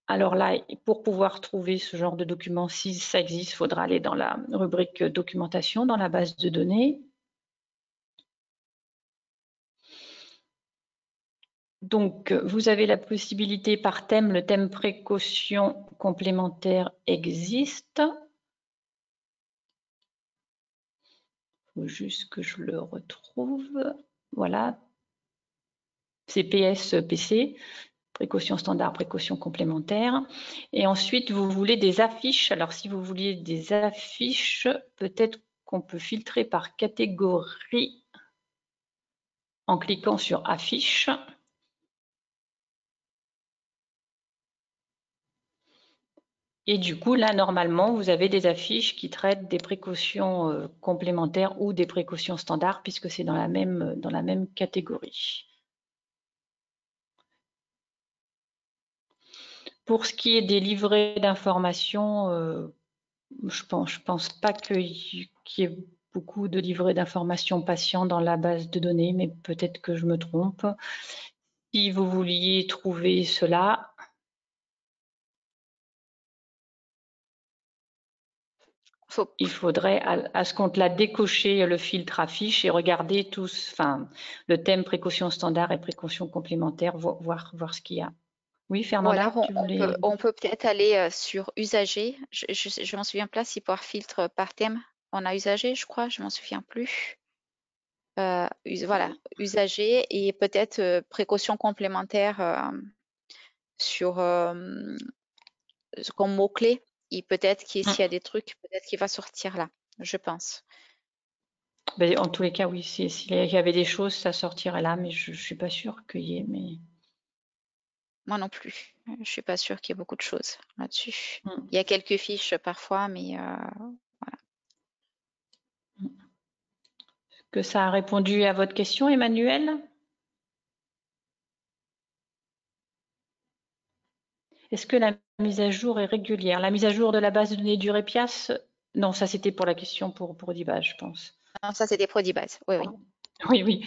Alors là, pour pouvoir trouver ce genre de documents, si ça existe, il faudra aller dans la rubrique documentation, dans la base de données. Donc, vous avez la possibilité par thème, le thème précaution complémentaire existe. Il faut juste que je le retrouve. Voilà. C'est PS-PC, précaution standard, précaution complémentaire. Et ensuite, vous voulez des affiches. Alors, si vous vouliez des affiches, peut-être qu'on peut filtrer par catégorie en cliquant sur affiches. Et du coup, là, normalement, vous avez des affiches qui traitent des précautions complémentaires ou des précautions standards, puisque c'est dans la même catégorie. Pour ce qui est des livrets d'informations, je pense pas qu'il y ait beaucoup de livrets d'informations patients dans la base de données, mais peut-être que je me trompe. Si vous vouliez trouver cela, il faudrait à ce compte-là décocher le filtre affiche et regarder le thème précaution standard et précaution complémentaire, voir ce qu'il y a. Oui, Fernanda, Voilà, on peut peut-être aller sur usager. Je m'en souviens pas si par filtre par thème, on a usager, je crois, je m'en souviens plus. voilà, usager et peut-être précautions complémentaires sur comme mot-clé. Et peut-être qu'il s'il y a des trucs, peut-être qu'il va sortir là, je pense. Ben, en tous les cas, oui, s'il y avait des choses, ça sortirait là, mais je ne suis pas sûre qu'il y ait. Mais... Moi non plus. Je suis pas sûre qu'il y ait beaucoup de choses là-dessus. Mm. Il y a quelques fiches parfois, mais Que ça a répondu à votre question, Emmanuel? Est-ce que la mise à jour est régulière? La mise à jour de la base de données du REPIAS? Non, ça c'était pour la question pour Prodibase, je pense. non, ça c'est des Prodibase. Oui, oui. Oui, oui.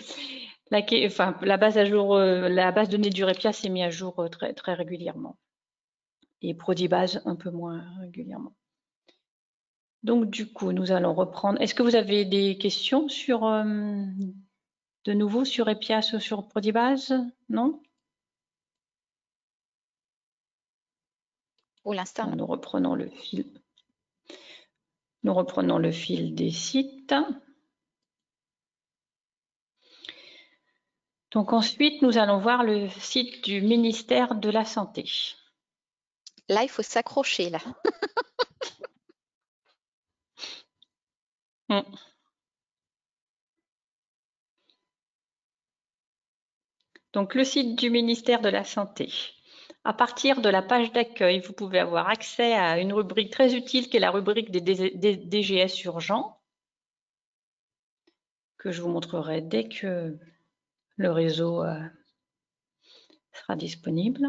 La base à jour, la base de données du REPIAS est mise à jour très, très régulièrement. Et Prodibase un peu moins régulièrement. Donc du coup, nous allons reprendre. Est-ce que vous avez des questions sur de nouveau sur REPIAS ou sur Prodibase? Non? Pour l'instant, non. Nous reprenons le fil. Nous reprenons le fil des sites. Donc ensuite, nous allons voir le site du ministère de la Santé. Là, il faut s'accrocher là. Donc le site du ministère de la Santé. À partir de la page d'accueil, vous pouvez avoir accès à une rubrique très utile qui est la rubrique des DGS urgents, que je vous montrerai dès que le réseau sera disponible.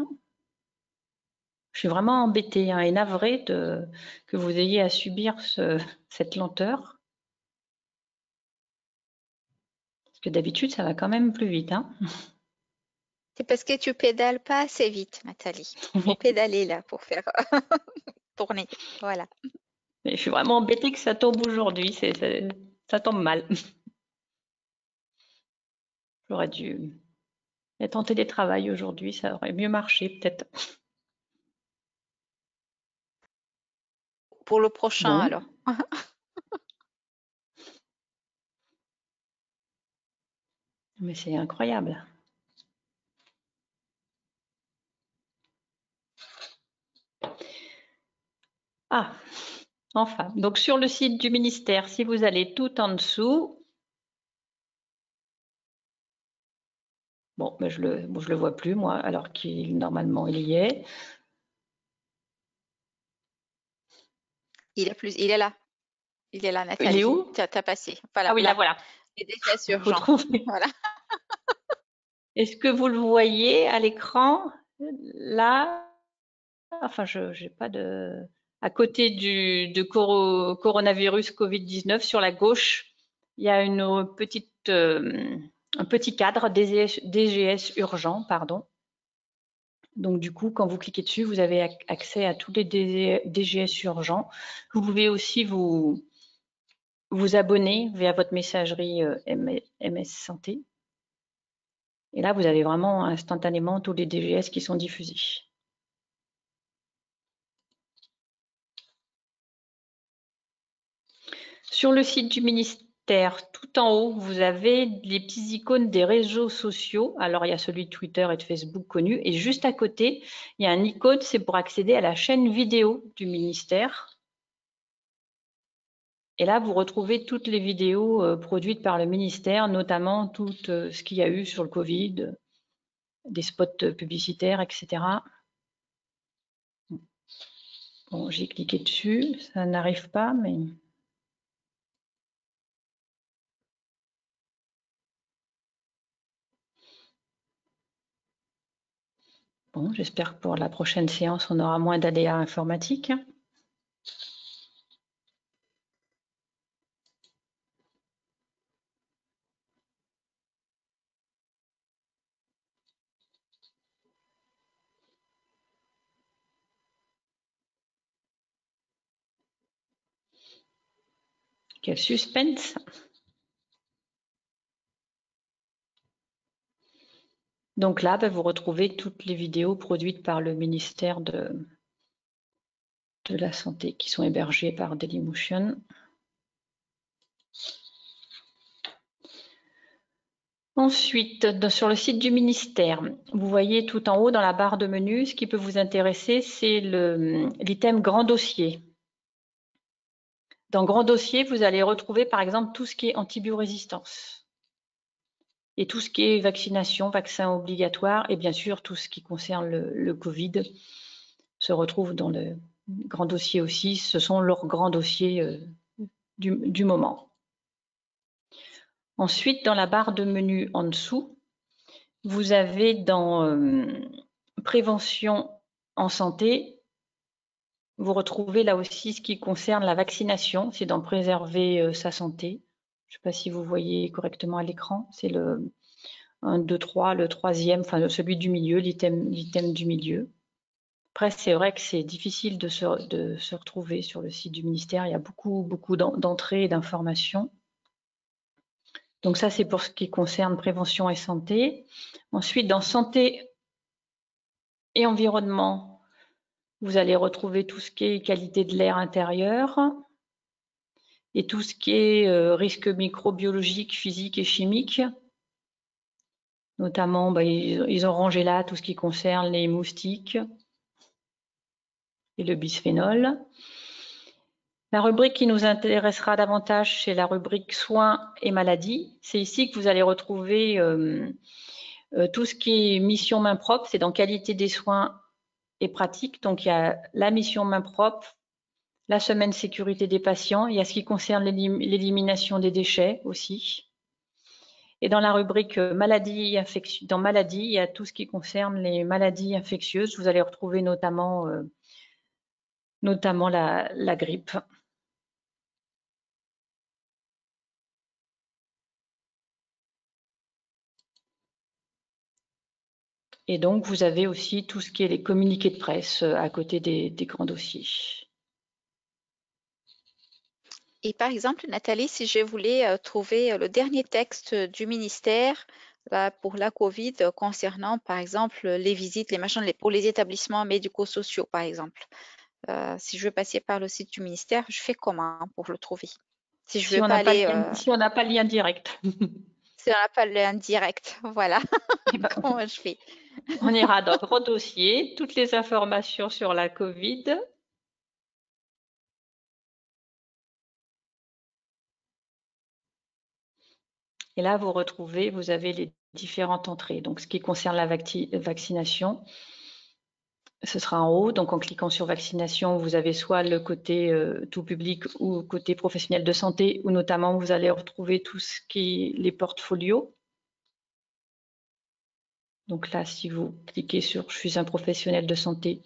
Je suis vraiment embêtée et navrée que vous ayez à subir cette lenteur. Parce que d'habitude, ça va quand même plus vite. C'est parce que tu pédales pas assez vite, Nathalie. Il faut pédaler là pour faire tourner. Voilà. Mais je suis vraiment embêtée que ça tombe aujourd'hui. Ça tombe mal. J'aurais dû être en télétravail aujourd'hui. Ça aurait mieux marché peut-être. Pour le prochain, Bon. alors. Mais c'est incroyable. Ah, enfin. Donc sur le site du ministère, si vous allez tout en dessous, bon, mais je le vois plus moi, alors qu'il normalement il y est. Il est là. Il est là, Nathalie. Il est où? Tu as passé. Voilà. Ah oui, là voilà. Il est déjà Vous urgent. trouvez. Voilà. Est-ce que vous le voyez à l'écran? Là, enfin, je n'ai pas de. À côté de coronavirus Covid-19, sur la gauche, il y a un petit cadre DGS urgent, pardon. Donc du coup, quand vous cliquez dessus, vous avez accès à tous les DGS urgents. Vous pouvez aussi vous abonner via votre messagerie MS Santé. Et là, vous avez vraiment instantanément tous les DGS qui sont diffusés. Sur le site du ministère, tout en haut, vous avez les petits icônes des réseaux sociaux. Alors, il y a celui de Twitter et de Facebook connu. Et juste à côté, il y a un icône, c'est pour accéder à la chaîne vidéo du ministère. Et là, vous retrouvez toutes les vidéos produites par le ministère, notamment tout ce qu'il y a eu sur le Covid, des spots publicitaires, etc. Bon, j'ai cliqué dessus, ça n'arrive pas, mais... Bon, j'espère que pour la prochaine séance, on aura moins d'aléas informatiques. Quel suspense! Donc là, vous retrouvez toutes les vidéos produites par le ministère de la Santé qui sont hébergées par Dailymotion. Ensuite, sur le site du ministère, vous voyez tout en haut dans la barre de menu, ce qui peut vous intéresser, c'est l'item Grand dossier. Dans Grand dossier, vous allez retrouver par exemple tout ce qui est antibiorésistance et tout ce qui est vaccination, vaccin obligatoire et bien sûr tout ce qui concerne le Covid se retrouve dans le Grand dossier aussi. Ce sont leurs grands dossiers du moment. Ensuite, dans la barre de menu en dessous, vous avez dans prévention en santé, vous retrouvez là aussi ce qui concerne la vaccination, c'est dans préserver sa santé. Je ne sais pas si vous voyez correctement à l'écran, c'est le 1, 2, 3, le troisième, enfin celui du milieu, l'item du milieu. Après, c'est vrai que c'est difficile de se retrouver sur le site du ministère, il y a beaucoup d'entrées et d'informations. Donc ça, c'est pour ce qui concerne prévention et santé. Ensuite, dans santé et environnement, vous allez retrouver tout ce qui est qualité de l'air intérieur et tout ce qui est risque microbiologique, physique et chimique. Notamment, ils ont rangé là tout ce qui concerne les moustiques et le bisphénol. La rubrique qui nous intéressera davantage, c'est la rubrique soins et maladies. C'est ici que vous allez retrouver tout ce qui est mission main propre, c'est dans qualité des soins et pratique. Donc, il y a la mission main propre, la semaine sécurité des patients, il y a ce qui concerne l'élimination des déchets aussi. Et dans la rubrique maladies, dans maladies, il y a tout ce qui concerne les maladies infectieuses. Vous allez retrouver notamment la grippe. Et donc, vous avez aussi tout ce qui est les communiqués de presse à côté des grands dossiers. Et par exemple, Nathalie, si je voulais trouver le dernier texte du ministère là, pour la COVID concernant, par exemple, les visites, les machins, pour les établissements médico-sociaux, par exemple. Si je veux passer par le site du ministère, je fais comment pour le trouver? Si je Si veux on pas n'a pas, aller, si on n'a pas le lien direct. si on n'a pas le lien direct, voilà. Eh ben, Comment je fais? on ira dans Grand dossier, toutes les informations sur la COVID. Et là, vous avez les différentes entrées. Donc, ce qui concerne la vaccination, ce sera en haut. Donc, en cliquant sur vaccination, vous avez soit le côté tout public ou côté professionnel de santé, où notamment vous allez retrouver tout ce qui est les portfolios. Donc là, si vous cliquez sur « Je suis un professionnel de santé »,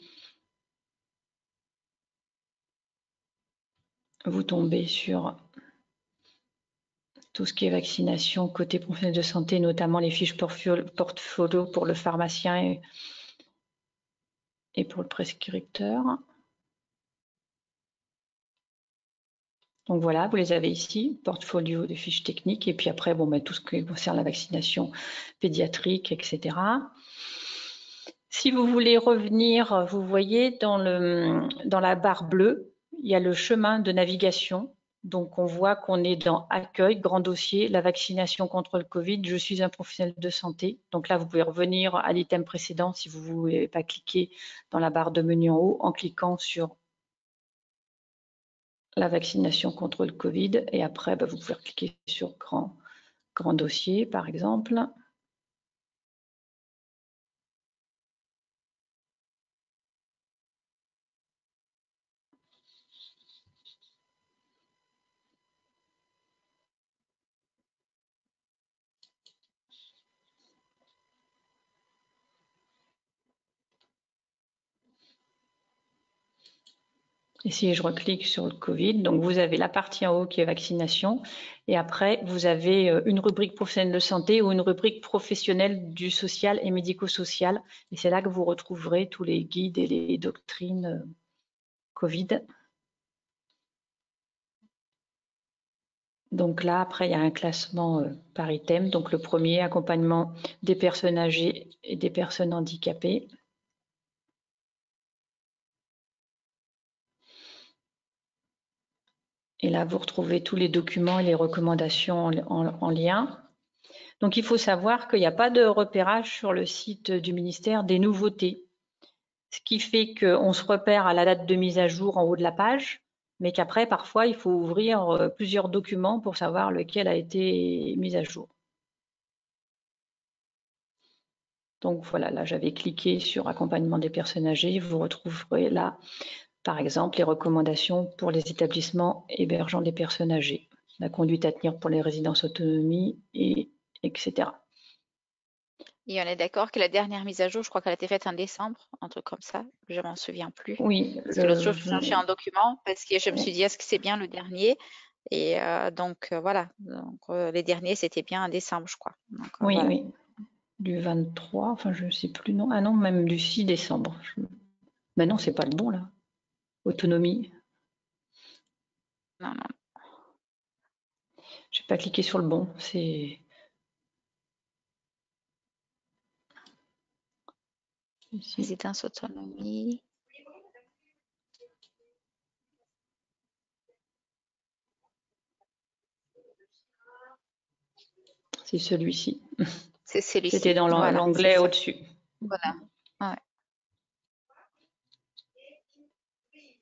vous tombez sur tout ce qui est vaccination côté professionnel de santé, notamment les fiches portfolio pour le pharmacien et pour le prescripteur. Donc voilà, vous les avez ici, portfolio des fiches techniques, et puis après, tout ce qui concerne la vaccination pédiatrique, etc. Si vous voulez revenir, vous voyez dans la barre bleue, il y a le chemin de navigation. Donc, on voit qu'on est dans Accueil, Grand dossier, la vaccination contre le Covid, je suis un professionnel de santé. Donc là, vous pouvez revenir à l'item précédent si vous ne voulez pas cliquer dans la barre de menu en haut en cliquant sur la vaccination contre le Covid. Et après, vous pouvez cliquer sur grand dossier, par exemple. Et si je reclique sur le Covid, donc vous avez la partie en haut qui est vaccination, et après vous avez une rubrique professionnelle de santé ou une rubrique professionnelle du social et médico-social, et c'est là que vous retrouverez tous les guides et les doctrines Covid. Donc là, après, il y a un classement par item. Donc le premier, accompagnement des personnes âgées et des personnes handicapées. Et là, vous retrouvez tous les documents et les recommandations en lien. Donc, il faut savoir qu'il n'y a pas de repérage sur le site du ministère des nouveautés. Ce qui fait qu'on se repère à la date de mise à jour en haut de la page, mais qu'après, parfois, il faut ouvrir plusieurs documents pour savoir lequel a été mis à jour. Donc voilà, là, j'avais cliqué sur accompagnement des personnes âgées. Vous retrouverez là, par exemple, les recommandations pour les établissements hébergeant des personnes âgées, la conduite à tenir pour les résidences autonomie, etc. Et on est d'accord que la dernière mise à jour, je crois qu'elle a été faite en décembre, un truc comme ça. Je m'en souviens plus. Oui. Parce que l'autre jour, je cherchais un document parce que je me suis dit, est-ce que c'est bien le dernier? Et donc, voilà. Donc, les derniers, c'était bien en décembre, je crois. Donc, Oui, voilà. oui. Du 23, enfin, je ne sais plus, non. Ah non, même du 6 décembre. Mais non, c'est pas le bon, là. Autonomie. Non, non. Je n'ai pas cliqué sur le bon. C'est ici. Résidence autonomie. C'est celui-ci. C'est celui-ci. C'était dans Voilà, l'onglet c'est ça. au-dessus. Voilà. Ouais.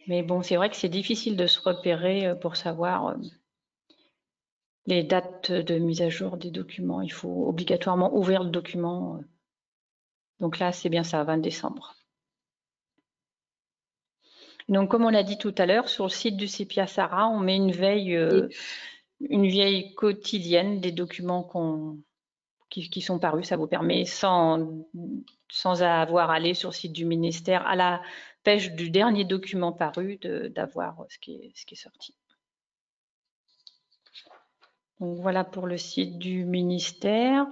Mais bon, c'est vrai que c'est difficile de se repérer pour savoir les dates de mise à jour des documents. Il faut obligatoirement ouvrir le document. Donc là, c'est bien ça, 20 décembre. Donc, comme on l'a dit tout à l'heure, sur le site du CEPIA Sarah, on met une veille quotidienne des documents qui sont parus. Ça vous permet, sans avoir à aller sur le site du ministère, à la pêche du dernier document paru, d'avoir ce qui est sorti. Donc voilà pour le site du ministère.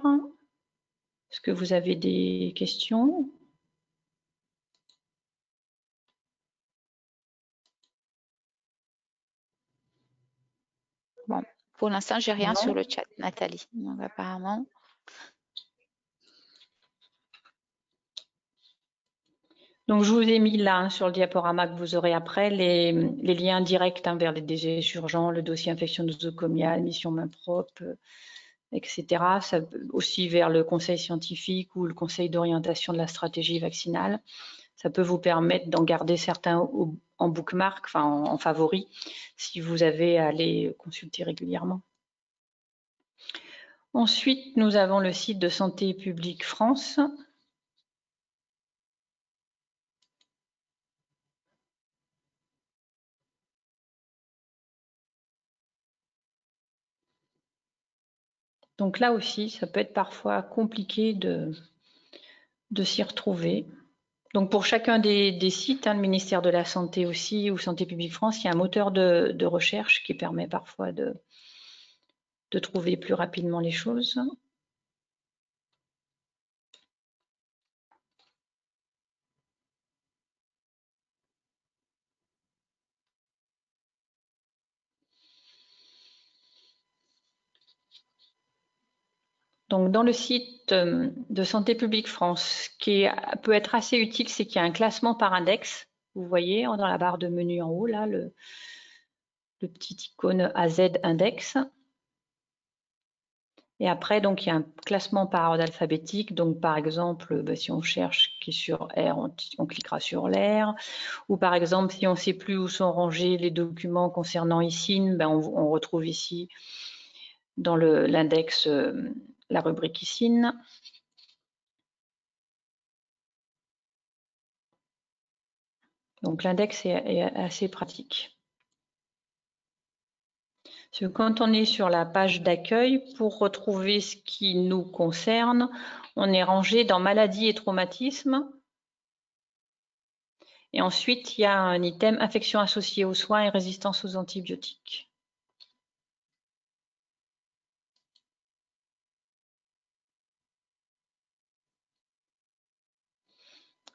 Est-ce que vous avez des questions? Bon, pour l'instant, j'ai rien Non. sur le chat, Nathalie. Donc, apparemment. Donc, je vous ai mis là sur le diaporama que vous aurez après les liens directs vers les déchets urgents, le dossier infection nosocomiale, mission main propre, etc. Ça, aussi vers le conseil scientifique ou le conseil d'orientation de la stratégie vaccinale. Ça peut vous permettre d'en garder certains en bookmark, enfin en favori, si vous avez à les consulter régulièrement. Ensuite, nous avons le site de Santé publique France. Donc là aussi, ça peut être parfois compliqué de s'y retrouver. Donc pour chacun des sites, le ministère de la Santé aussi ou Santé publique France, il y a un moteur de recherche qui permet parfois de trouver plus rapidement les choses. Donc dans le site de Santé publique France, ce qui peut être assez utile, c'est qu'il y a un classement par index. Vous voyez dans la barre de menu en haut, là, le petit icône AZ index. Et après, donc, il y a un classement par ordre alphabétique. Donc, par exemple, si on cherche qui est sur R, on cliquera sur l'R. Ou par exemple, si on ne sait plus où sont rangés les documents concernant ICIN, on retrouve ici dans l'index la rubrique ICIN. Donc, l'index est assez pratique. Parce que quand on est sur la page d'accueil, pour retrouver ce qui nous concerne, on est rangé dans maladies et traumatismes. Et ensuite, il y a un item infection associée aux soins et résistance aux antibiotiques.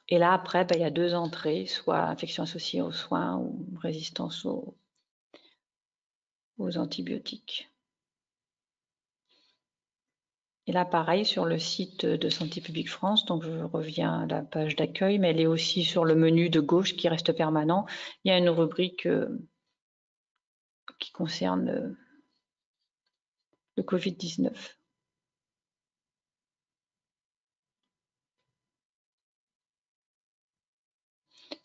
Et là, après, il y a deux entrées, soit infection associée aux soins ou résistance aux antibiotiques. Et là, pareil, sur le site de Santé publique France, donc je reviens à la page d'accueil, mais elle est aussi sur le menu de gauche qui reste permanent. Il y a une rubrique qui concerne le Covid-19.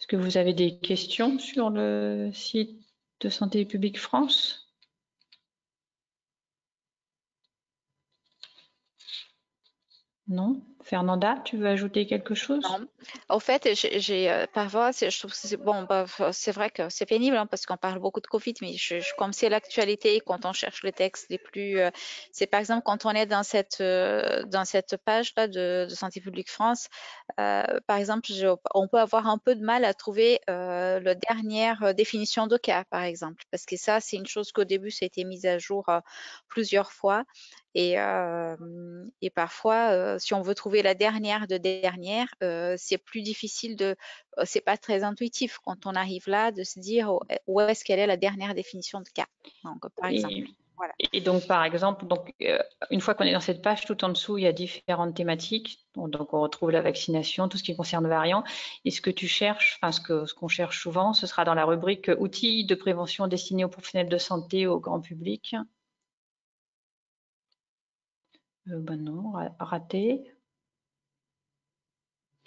que vous avez des questions sur le site de Santé publique France? Non? Fernanda, tu veux ajouter quelque chose? Non. En fait, parfois, je trouve que c'est bon, bah, c'est vrai que c'est pénible hein, parce qu'on parle beaucoup de Covid, mais comme c'est l'actualité, quand on cherche les textes les plus, c'est par exemple quand on est dans cette page-là de Santé publique France, par exemple, on peut avoir un peu de mal à trouver la dernière définition de cas, par exemple, parce que ça, c'est une chose qu'au début, ça a été mis à jour plusieurs fois. Et parfois, si on veut trouver la dernière de dernière, c'est plus difficile c'est pas très intuitif quand on arrive là de se dire où est-ce qu'elle est la dernière définition de cas. Donc, par exemple, voilà. Et donc, par exemple, une fois qu'on est dans cette page, tout en dessous, il y a différentes thématiques. Donc, on retrouve la vaccination, tout ce qui concerne le variant. Et ce que tu cherches, enfin, ce qu'on cherche souvent, ce sera dans la rubrique outils de prévention destinés aux professionnels de santé, au grand public. Ben non, raté.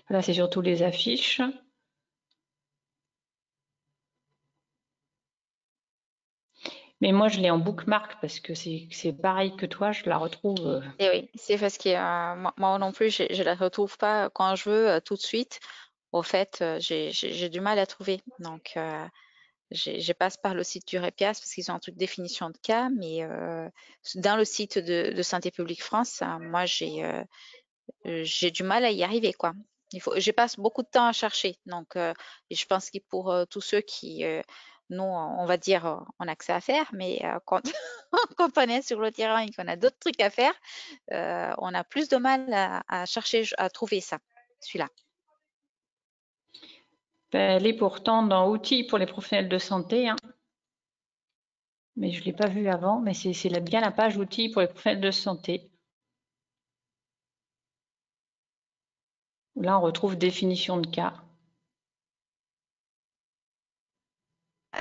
Là, c'est surtout les affiches. Mais moi, je l'ai en bookmark parce que c'est pareil que toi, je la retrouve. Et oui, c'est parce que moi non plus, je la retrouve pas quand je veux tout de suite. Au fait, j'ai du mal à trouver. Donc, je passe par le site du REPIAS parce qu'ils ont un truc de définition de cas, mais dans le site de Santé publique France, moi, j'ai du mal à y arriver, quoi. Je passe beaucoup de temps à chercher. Donc, et je pense que pour tous ceux qui, nous, on va dire, on a que ça à faire, mais quand, quand on est sur le terrain et qu'on a d'autres trucs à faire, on a plus de mal à chercher, à trouver ça, celui-là. Elle est pourtant dans outils pour les professionnels de santé, hein. Mais je ne l'ai pas vu avant, mais c'est bien la page outils pour les professionnels de santé. Là, on retrouve définition de cas.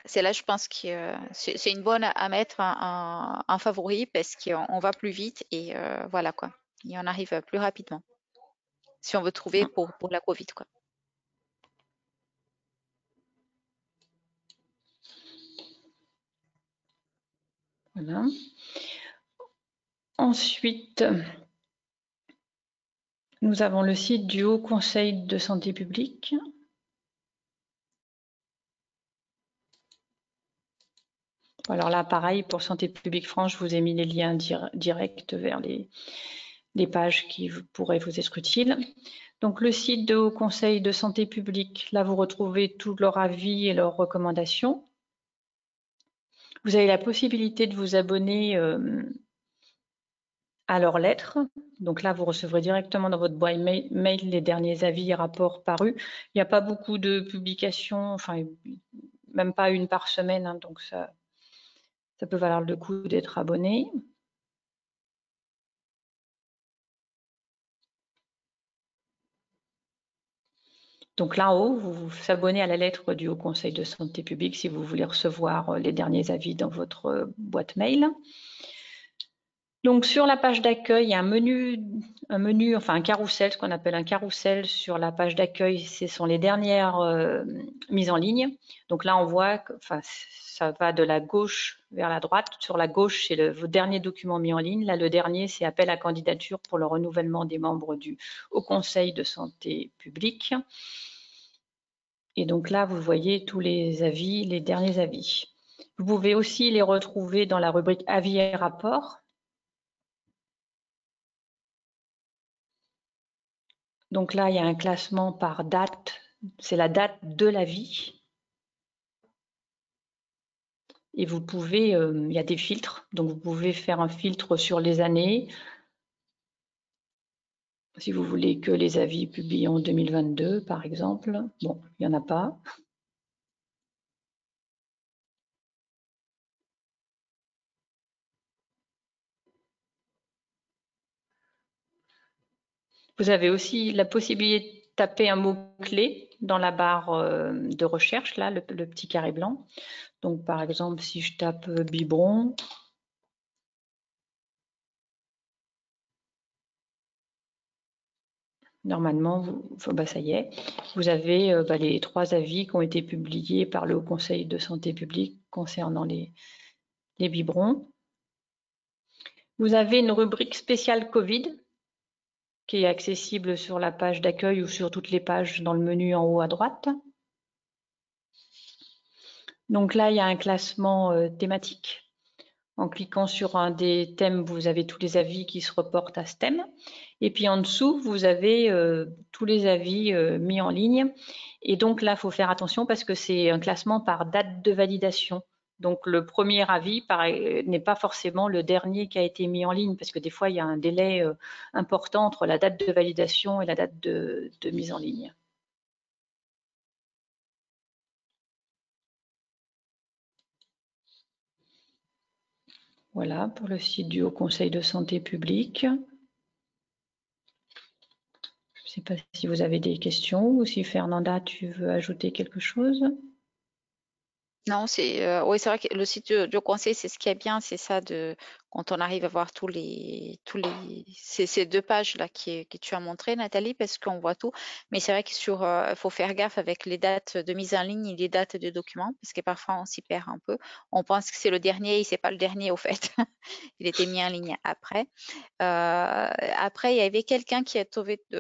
C'est là, je pense que c'est une bonne à mettre en favori parce qu'on va plus vite et voilà quoi. Et on arrive plus rapidement si on veut trouver pour la Covid, quoi. Voilà. Ensuite, nous avons le site du Haut Conseil de santé publique. Alors là, pareil, pour Santé publique France, je vous ai mis les liens directs vers les pages qui pourraient vous être utiles. Donc, le site du Haut Conseil de santé publique, là, vous retrouvez tous leurs avis et leurs recommandations. Vous avez la possibilité de vous abonner à leurs lettres. Donc là, vous recevrez directement dans votre boîte mail les derniers avis et rapports parus. Il n'y a pas beaucoup de publications, enfin, même pas une par semaine, hein, donc ça peut valoir le coup d'être abonné. Donc là en haut, vous vous abonnez à la lettre du Haut Conseil de santé publique si vous voulez recevoir les derniers avis dans votre boîte mail. Donc sur la page d'accueil, il y a un menu, enfin un carrousel, ce qu'on appelle un carrousel sur la page d'accueil. Ce sont les dernières mises en ligne. Donc là, on voit que ça va de la gauche vers la droite. Sur la gauche, c'est vos derniers documents mis en ligne. Là, le dernier, c'est appel à candidature pour le renouvellement des membres du Haut Conseil de santé publique. Et donc là, vous voyez tous les avis, les derniers avis. Vous pouvez aussi les retrouver dans la rubrique avis et rapports. Donc là, il y a un classement par date, c'est la date de l'avis. Et vous pouvez, il y a des filtres, donc vous pouvez faire un filtre sur les années. Si vous voulez que les avis publiés en 2022, par exemple. Bon, il n'y en a pas. Vous avez aussi la possibilité de taper un mot-clé dans la barre de recherche, là, le petit carré blanc. Donc, par exemple, si je tape biberon, Normalement, ça y est, vous avez les 3 avis qui ont été publiés par le Haut Conseil de santé publique concernant les biberons. Vous avez une rubrique spéciale Covid qui est accessible sur la page d'accueil ou sur toutes les pages dans le menu en haut à droite. Donc là, il y a un classement thématique. En cliquant sur un des thèmes, vous avez tous les avis qui se reportent à ce thème. Et puis en dessous, vous avez tous les avis mis en ligne. Et donc là, il faut faire attention parce que c'est un classement par date de validation. Donc le premier avis n'est pas forcément le dernier qui a été mis en ligne parce que des fois, il y a un délai important entre la date de validation et la date de mise en ligne. Voilà pour le site du Haut Conseil de santé publique. Je ne sais pas si vous avez des questions ou si Fernanda, tu veux ajouter quelque chose? Non, oui, c'est vrai que le site du conseil, c'est ce qui est bien, c'est ça quand on arrive à voir ces 2 pages là que tu as montré, Nathalie, parce qu'on voit tout. Mais c'est vrai que faut faire gaffe avec les dates de mise en ligne et les dates de documents, parce que parfois on s'y perd un peu. On pense que c'est le dernier et c'est pas le dernier au fait. Il était mis en ligne après. Après, il y avait quelqu'un qui a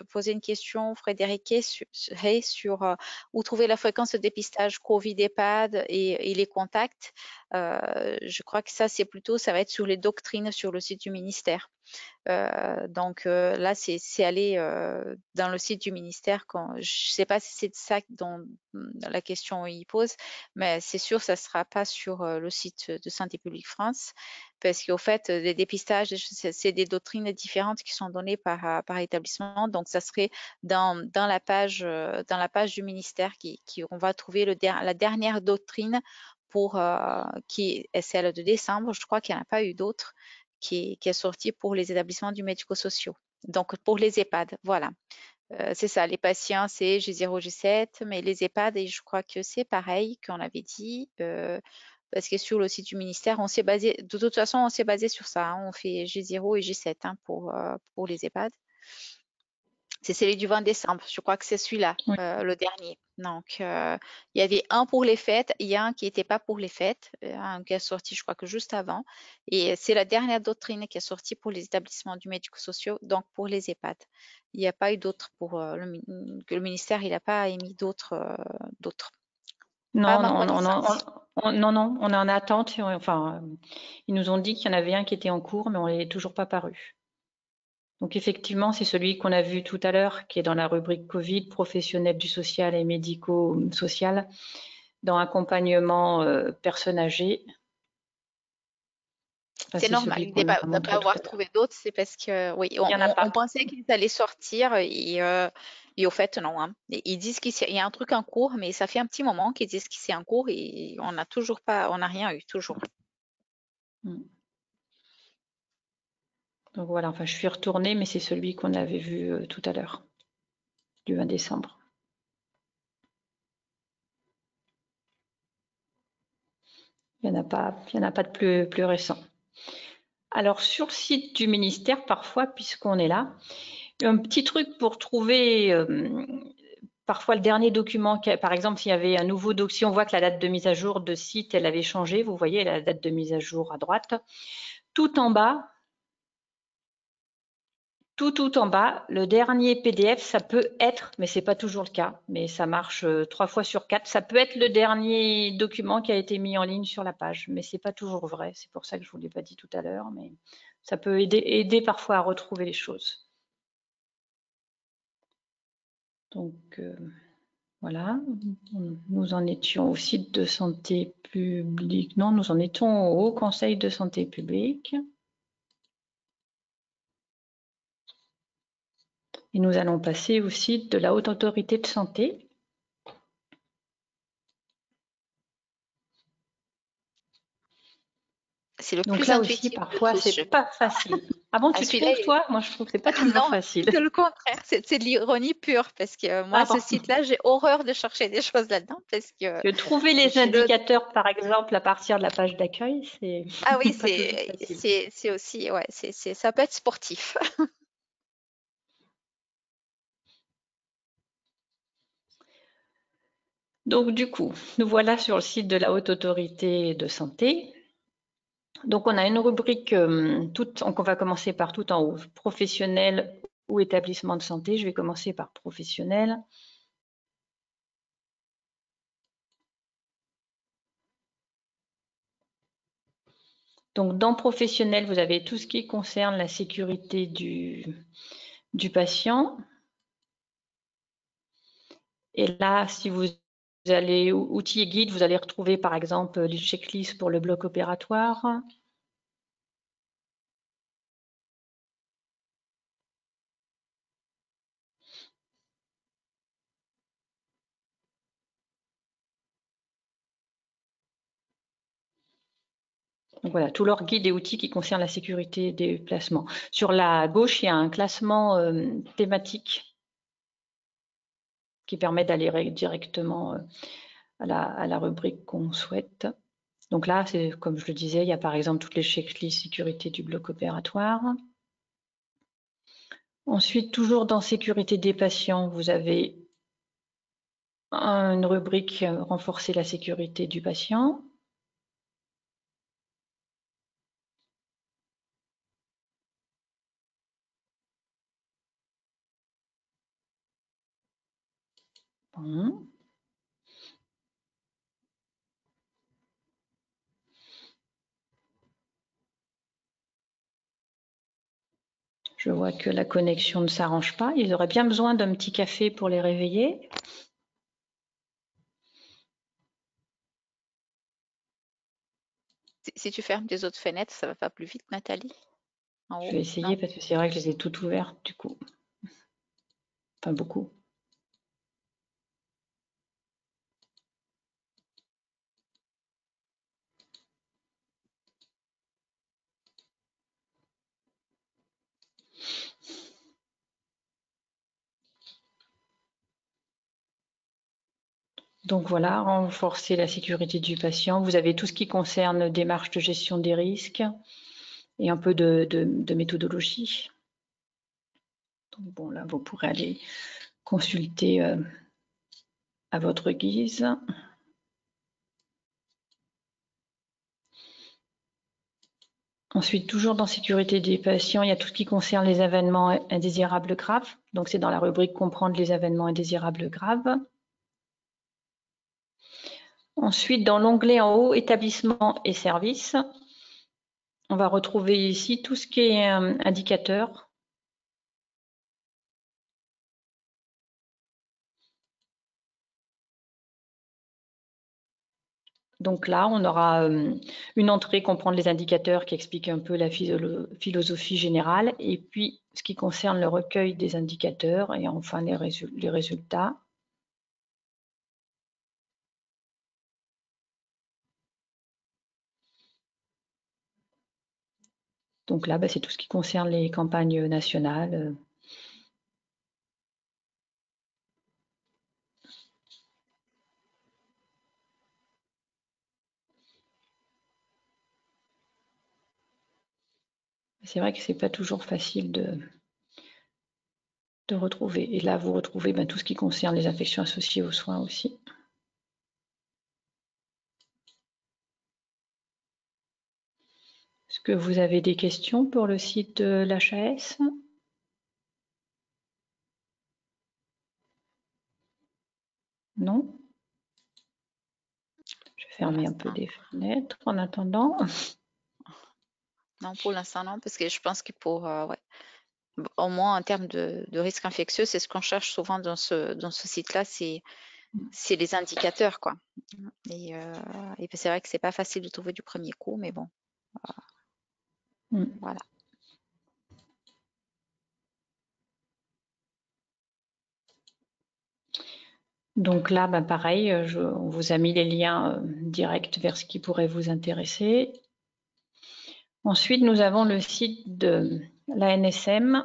posé une question, Frédéric Hay, sur où trouver la fréquence de dépistage Covid EHPAD et les contacts. Je crois que ça va être sur les doctrines sur le site du ministère. Donc là, c'est aller dans le site du ministère. Je ne sais pas si c'est ça dont la question il pose, mais c'est sûr, ça ne sera pas sur le site de Santé publique France, parce qu'au fait, les dépistages, c'est des doctrines différentes qui sont données par établissement. Donc, ça serait dans la page du ministère on va trouver la dernière doctrine qui est celle de décembre. Je crois qu'il n'y en a pas eu d'autres qui est sorti pour les établissements du médico-sociaux. Donc, pour les EHPAD, voilà. C'est ça, les patients, c'est G0, G7, mais les EHPAD, et je crois que c'est pareil qu'on avait dit, parce que sur le site du ministère, de toute façon, on s'est basé sur ça. On fait G0 et G7 pour les EHPAD. C'est celui du 20 décembre. Je crois que c'est celui-là, Oui. le dernier. Donc, il y avait un pour les fêtes, il y a un qui n'était pas pour les fêtes, un qui est sorti, je crois que juste avant. Et c'est la dernière doctrine qui est sortie pour les établissements du médico-sociaux, donc pour les EHPAD. Il n'y a pas eu d'autres que le ministère, il n'a pas émis d'autres. Non, on est en attente. Ils nous ont dit qu'il y en avait un qui était en cours, mais on n'est toujours pas paru. Donc effectivement, c'est celui qu'on a vu tout à l'heure, qui est dans la rubrique Covid, professionnels du social et médico-social, dans accompagnement personnes âgées. C'est normal de ne pas avoir trouvé d'autres, c'est parce que oui, on pensait qu'ils allaient sortir et au fait non. Hein. Ils disent qu'il y a un truc en cours, mais ça fait un petit moment qu'ils disent que c'est en cours et on n'a rien eu toujours. Donc voilà, je suis retournée, mais c'est celui qu'on avait vu tout à l'heure, du 20 décembre. Il n'y en a pas de plus récent. Alors, sur le site du ministère, parfois, puisqu'on est là, un petit truc pour trouver parfois le dernier document, par exemple, s'il y avait un nouveau dossier, si on voit que la date de mise à jour de site, elle avait changé, vous voyez la date de mise à jour à droite. Tout en bas, le dernier PDF, ça peut être, mais c'est pas toujours le cas, mais ça marche 3 fois sur 4, ça peut être le dernier document qui a été mis en ligne sur la page, mais c'est pas toujours vrai. C'est pour ça que je vous l'ai pas dit tout à l'heure, mais ça peut aider parfois à retrouver les choses. Donc voilà, nous en étions au site de santé publique. Non, nous en étions au Haut Conseil de santé publique. Et nous allons passer au site de la Haute Autorité de Santé. C'est le Donc plus là intuitif aussi, parfois, de tous, c'est pas facile. Ah bon, tu trouves, toi? Moi, je trouve que c'est pas toujours facile. C'est le contraire, c'est de l'ironie pure, parce que moi, ce site-là, j'ai horreur de chercher des choses là-dedans, parce que... Trouver les indicateurs, par exemple, à partir de la page d'accueil, c'est Ah oui, pas toujours facile. c'est aussi, ouais, ça peut être sportif. Donc du coup, nous voilà sur le site de la Haute Autorité de Santé. Donc on a une rubrique, on va commencer par tout en haut, professionnel ou établissement de santé. Je vais commencer par professionnel. Donc dans professionnel, vous avez tout ce qui concerne la sécurité du patient. Et là, si vous allez outils et guides, vous allez retrouver par exemple les checklists pour le bloc opératoire. Donc voilà, tous leurs guides et outils qui concernent la sécurité des placements. Sur la gauche, il y a un classement thématique qui permet d'aller directement à la rubrique qu'on souhaite. Donc là, c'est comme je le disais, il y a par exemple toutes les checklists sécurité du bloc opératoire. Ensuite, toujours dans sécurité des patients, vous avez une rubrique renforcer la sécurité du patient. Bon. Je vois que la connexion ne s'arrange pas. Ils auraient bien besoin d'un petit café pour les réveiller. Si tu fermes tes autres fenêtres, ça va pas plus vite, Nathalie? En Je haut? vais essayer Non? parce que c'est vrai que je les ai toutes ouvertes du coup. Enfin, beaucoup. Donc voilà, renforcer la sécurité du patient. Vous avez tout ce qui concerne démarche de gestion des risques et un peu de méthodologie. Donc bon, là, vous pourrez aller consulter à votre guise. Ensuite, toujours dans sécurité des patients, il y a tout ce qui concerne les événements indésirables graves. Donc c'est dans la rubrique comprendre les événements indésirables graves. Ensuite, dans l'onglet en haut, établissement et services, on va retrouver ici tout ce qui est indicateur. Donc là, on aura une entrée comprendre les indicateurs qui explique un peu la philosophie générale et puis ce qui concerne le recueil des indicateurs et enfin les résultats. Donc là, c'est tout ce qui concerne les campagnes nationales. C'est vrai que c'est pas toujours facile de retrouver. Et là, vous retrouvez tout ce qui concerne les infections associées aux soins aussi. Est-ce que vous avez des questions pour le site de l'HAS? Non? Je vais fermer un peu des fenêtres en attendant. Non, pour l'instant, non, parce que je pense que pour, ouais, au moins en termes de risque infectieux, c'est ce qu'on cherche souvent dans ce site-là, c'est les indicateurs, quoi. Et c'est vrai que c'est pas facile de trouver du premier coup, mais bon, voilà. Donc là, pareil, on vous a mis les liens directs vers ce qui pourrait vous intéresser. Ensuite, nous avons le site de l'ANSM.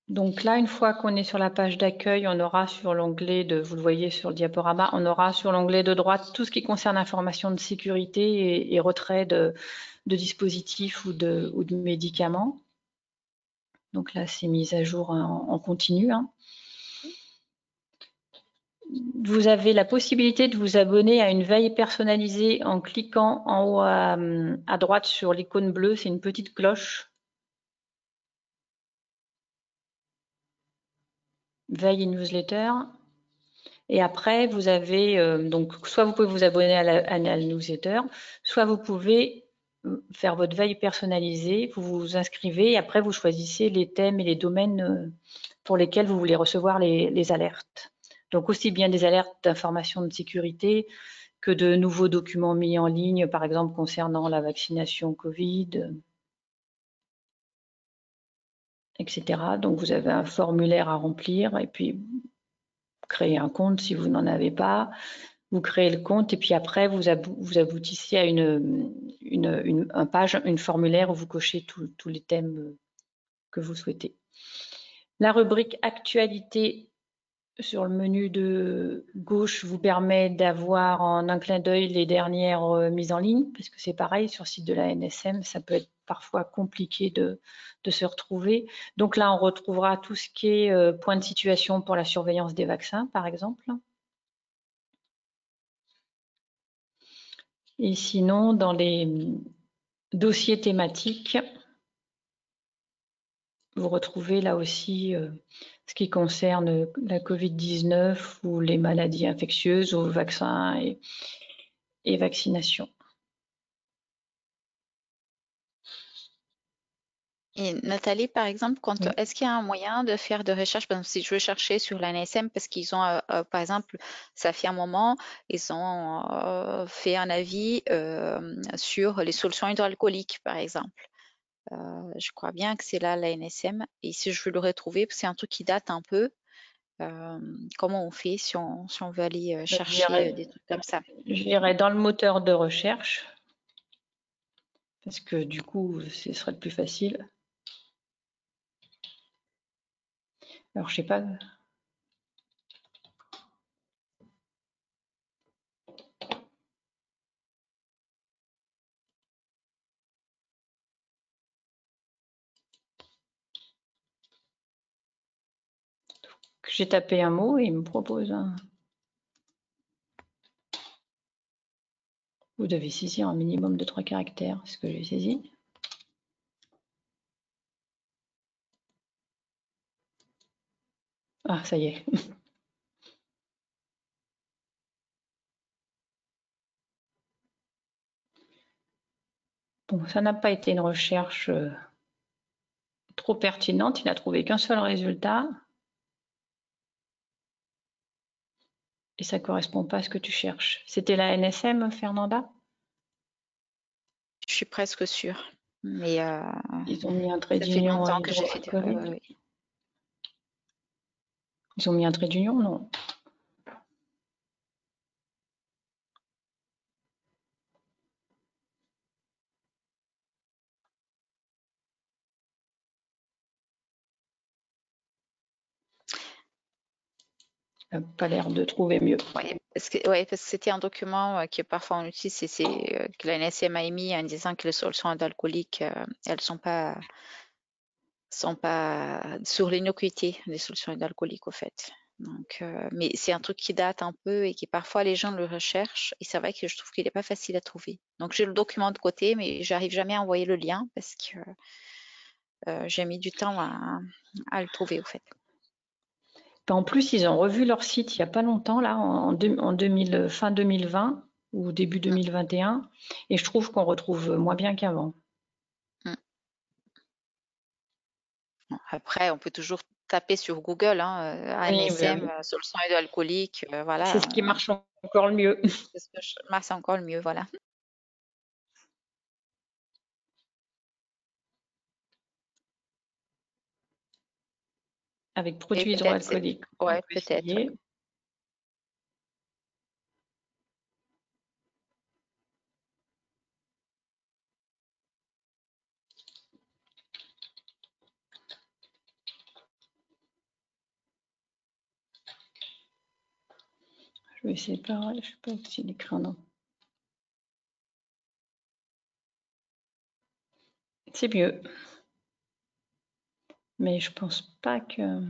Donc là, une fois qu'on est sur la page d'accueil, on aura sur l'onglet de, vous le voyez sur le diaporama, on aura sur l'onglet de droite tout ce qui concerne information de sécurité et retrait de dispositifs ou de médicaments. Donc là, c'est mis à jour en continu. Hein. Vous avez la possibilité de vous abonner à une veille personnalisée en cliquant en haut à droite sur l'icône bleue. C'est une petite cloche. Veille et newsletter. Et après, vous avez, donc, soit vous pouvez vous abonner à la newsletter, soit vous pouvez faire votre veille personnalisée, vous vous inscrivez et après, vous choisissez les thèmes et les domaines pour lesquels vous voulez recevoir les alertes. Donc, aussi bien des alertes d'information de sécurité que de nouveaux documents mis en ligne, par exemple, concernant la vaccination Covid, etc. Donc, vous avez un formulaire à remplir et puis créer un compte si vous n'en avez pas. Vous créez le compte et puis après, vous aboutissez à une page, une formulaire où vous cochez tous les thèmes que vous souhaitez. La rubrique Actualité sur le menu de gauche vous permet d'avoir en un clin d'œil les dernières mises en ligne, parce que c'est pareil, sur le site de la NSM, ça peut être parfois compliqué de se retrouver. Donc là, on retrouvera tout ce qui est point de situation pour la surveillance des vaccins, par exemple. Et sinon, dans les dossiers thématiques, vous retrouvez là aussi ce qui concerne la Covid-19 ou les maladies infectieuses ou vaccins et vaccinations. Et Nathalie, par exemple, Oui. est-ce qu'il y a un moyen de faire de recherche? Par exemple, si je veux chercher sur la NSM, parce qu'ils ont, par exemple, ça fait un moment, ils ont fait un avis sur les solutions hydroalcooliques, par exemple. Je crois bien que c'est là la NSM. Et si je veux le retrouver, parce que c'est un truc qui date un peu, comment on fait si on veut aller chercher des trucs comme ça? J'irai dans le moteur de recherche, parce que du coup, ce serait le plus facile. Alors, je sais pas. J'ai tapé un mot et il me propose un. Vous devez saisir un minimum de 3 caractères. Est-ce que j'ai saisi? Ah, ça y est. Bon, ça n'a pas été une recherche trop pertinente. Il n'a trouvé qu'un seul résultat. Et ça ne correspond pas à ce que tu cherches. C'était la NSM, Fernanda? Je suis presque sûre. Mais Ils ont mis un trait ça fait d'union longtemps que j'ai fait du... hydroalcoolique. Ils ont mis un trait d'union, non? Ça n'a pas l'air de trouver mieux. Oui, parce que c'était un document que parfois on utilise, que la NSM a émis en disant que les solutions d'alcooliques, elles sont pas sur l'innocuité des solutions d'alcooliques au fait. Donc, mais c'est un truc qui date un peu et qui parfois les gens le recherchent et c'est vrai que je trouve qu'il n'est pas facile à trouver. Donc j'ai le document de côté, mais j'arrive jamais à envoyer le lien parce que j'ai mis du temps à le trouver au fait. En plus, ils ont revu leur site il n'y a pas longtemps, là, fin 2020 ou début 2021, et je trouve qu'on retrouve moins bien qu'avant. Après, on peut toujours taper sur Google, hein, Oui, ANSM, solution hydroalcoolique, voilà. C'est ce qui marche encore le mieux. C'est ce que marche encore le mieux, voilà. Avec produits Et peut-être, hydroalcooliques. ouais, peut-être. Ouais. Je vais essayer pareil, je sais pas si l'écran non. C'est mieux. Mais je pense pas que...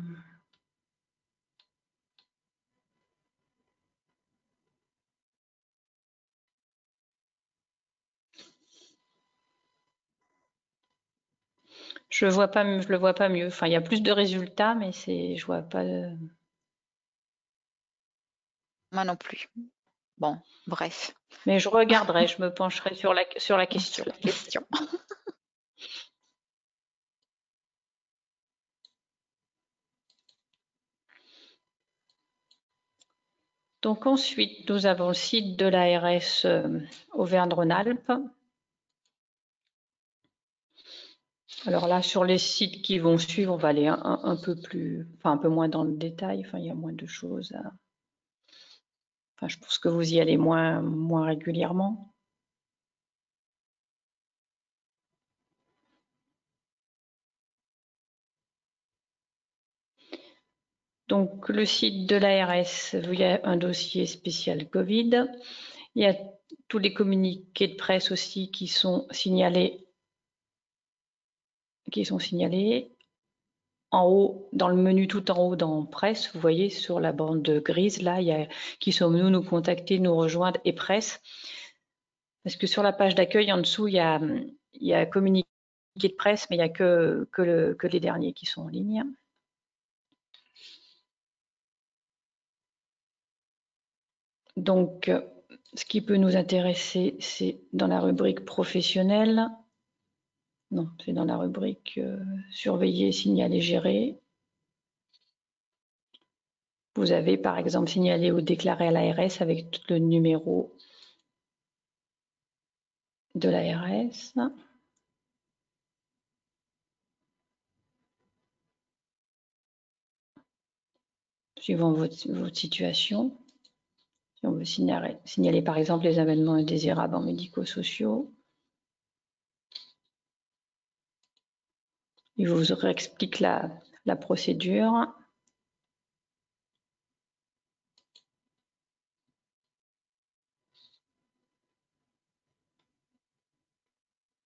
Je le vois pas mieux. Enfin, il y a plus de résultats, mais je vois pas. Moi non plus. Bon, bref, Mais je regarderai, je me pencherai sur la sur question. la question. Donc ensuite, nous avons le site de l'ARS Auvergne-Rhône-Alpes. Alors là, sur les sites qui vont suivre, on va aller un peu moins dans le détail. Enfin, il y a moins de choses à... Enfin, je pense que vous y allez moins régulièrement. Donc, le site de l'ARS, il y a un dossier spécial Covid. Il y a tous les communiqués de presse aussi qui sont signalés. En haut, dans le menu tout en haut dans presse, vous voyez sur la bande grise, là, il y a qui sommes-nous, nous contacter, nous rejoindre et presse. Parce que sur la page d'accueil, en dessous, il y a communiqué de presse, mais il n'y a que les derniers qui sont en ligne. Donc, ce qui peut nous intéresser, c'est dans la rubrique professionnelle. Non, c'est dans la rubrique surveiller, signaler, gérer. Vous avez par exemple signalé ou déclaré à l'ARS avec le numéro de l'ARS. Suivant votre situation. Si on veut signaler par exemple les événements indésirables en médico-sociaux. Il vous réexplique la procédure.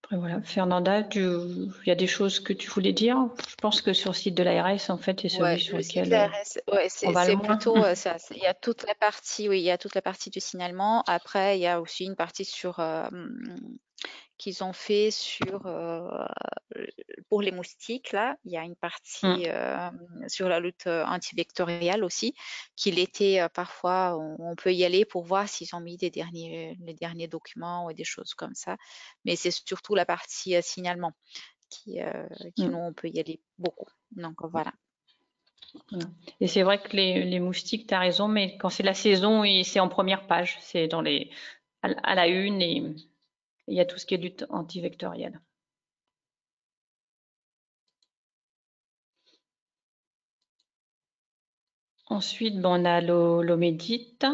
Après voilà, Fernanda, il y a des choses que tu voulais dire. Je pense que sur le site de l'ARS, en fait, c'est celui sur Le site lequel l'ARS, ouais, on va le c'est moins. plutôt ça. Il y a toute la partie, oui, il y a toute la partie du signalement. Après, il y a aussi une partie sur qu'ils ont fait sur pour les moustiques. Là, il y a une partie sur la lutte antivectorielle aussi, qu'il était parfois, on peut y aller pour voir s'ils ont mis les derniers documents ou des choses comme ça. Mais c'est surtout la partie signalement qui nous, on peut y aller beaucoup. Donc voilà. Voilà. Et c'est vrai que les moustiques, tu as raison, mais quand c'est la saison, c'est en première page, c'est à la une et il y a tout ce qui est lutte antivectorielle. Ensuite, on a l'Omédite.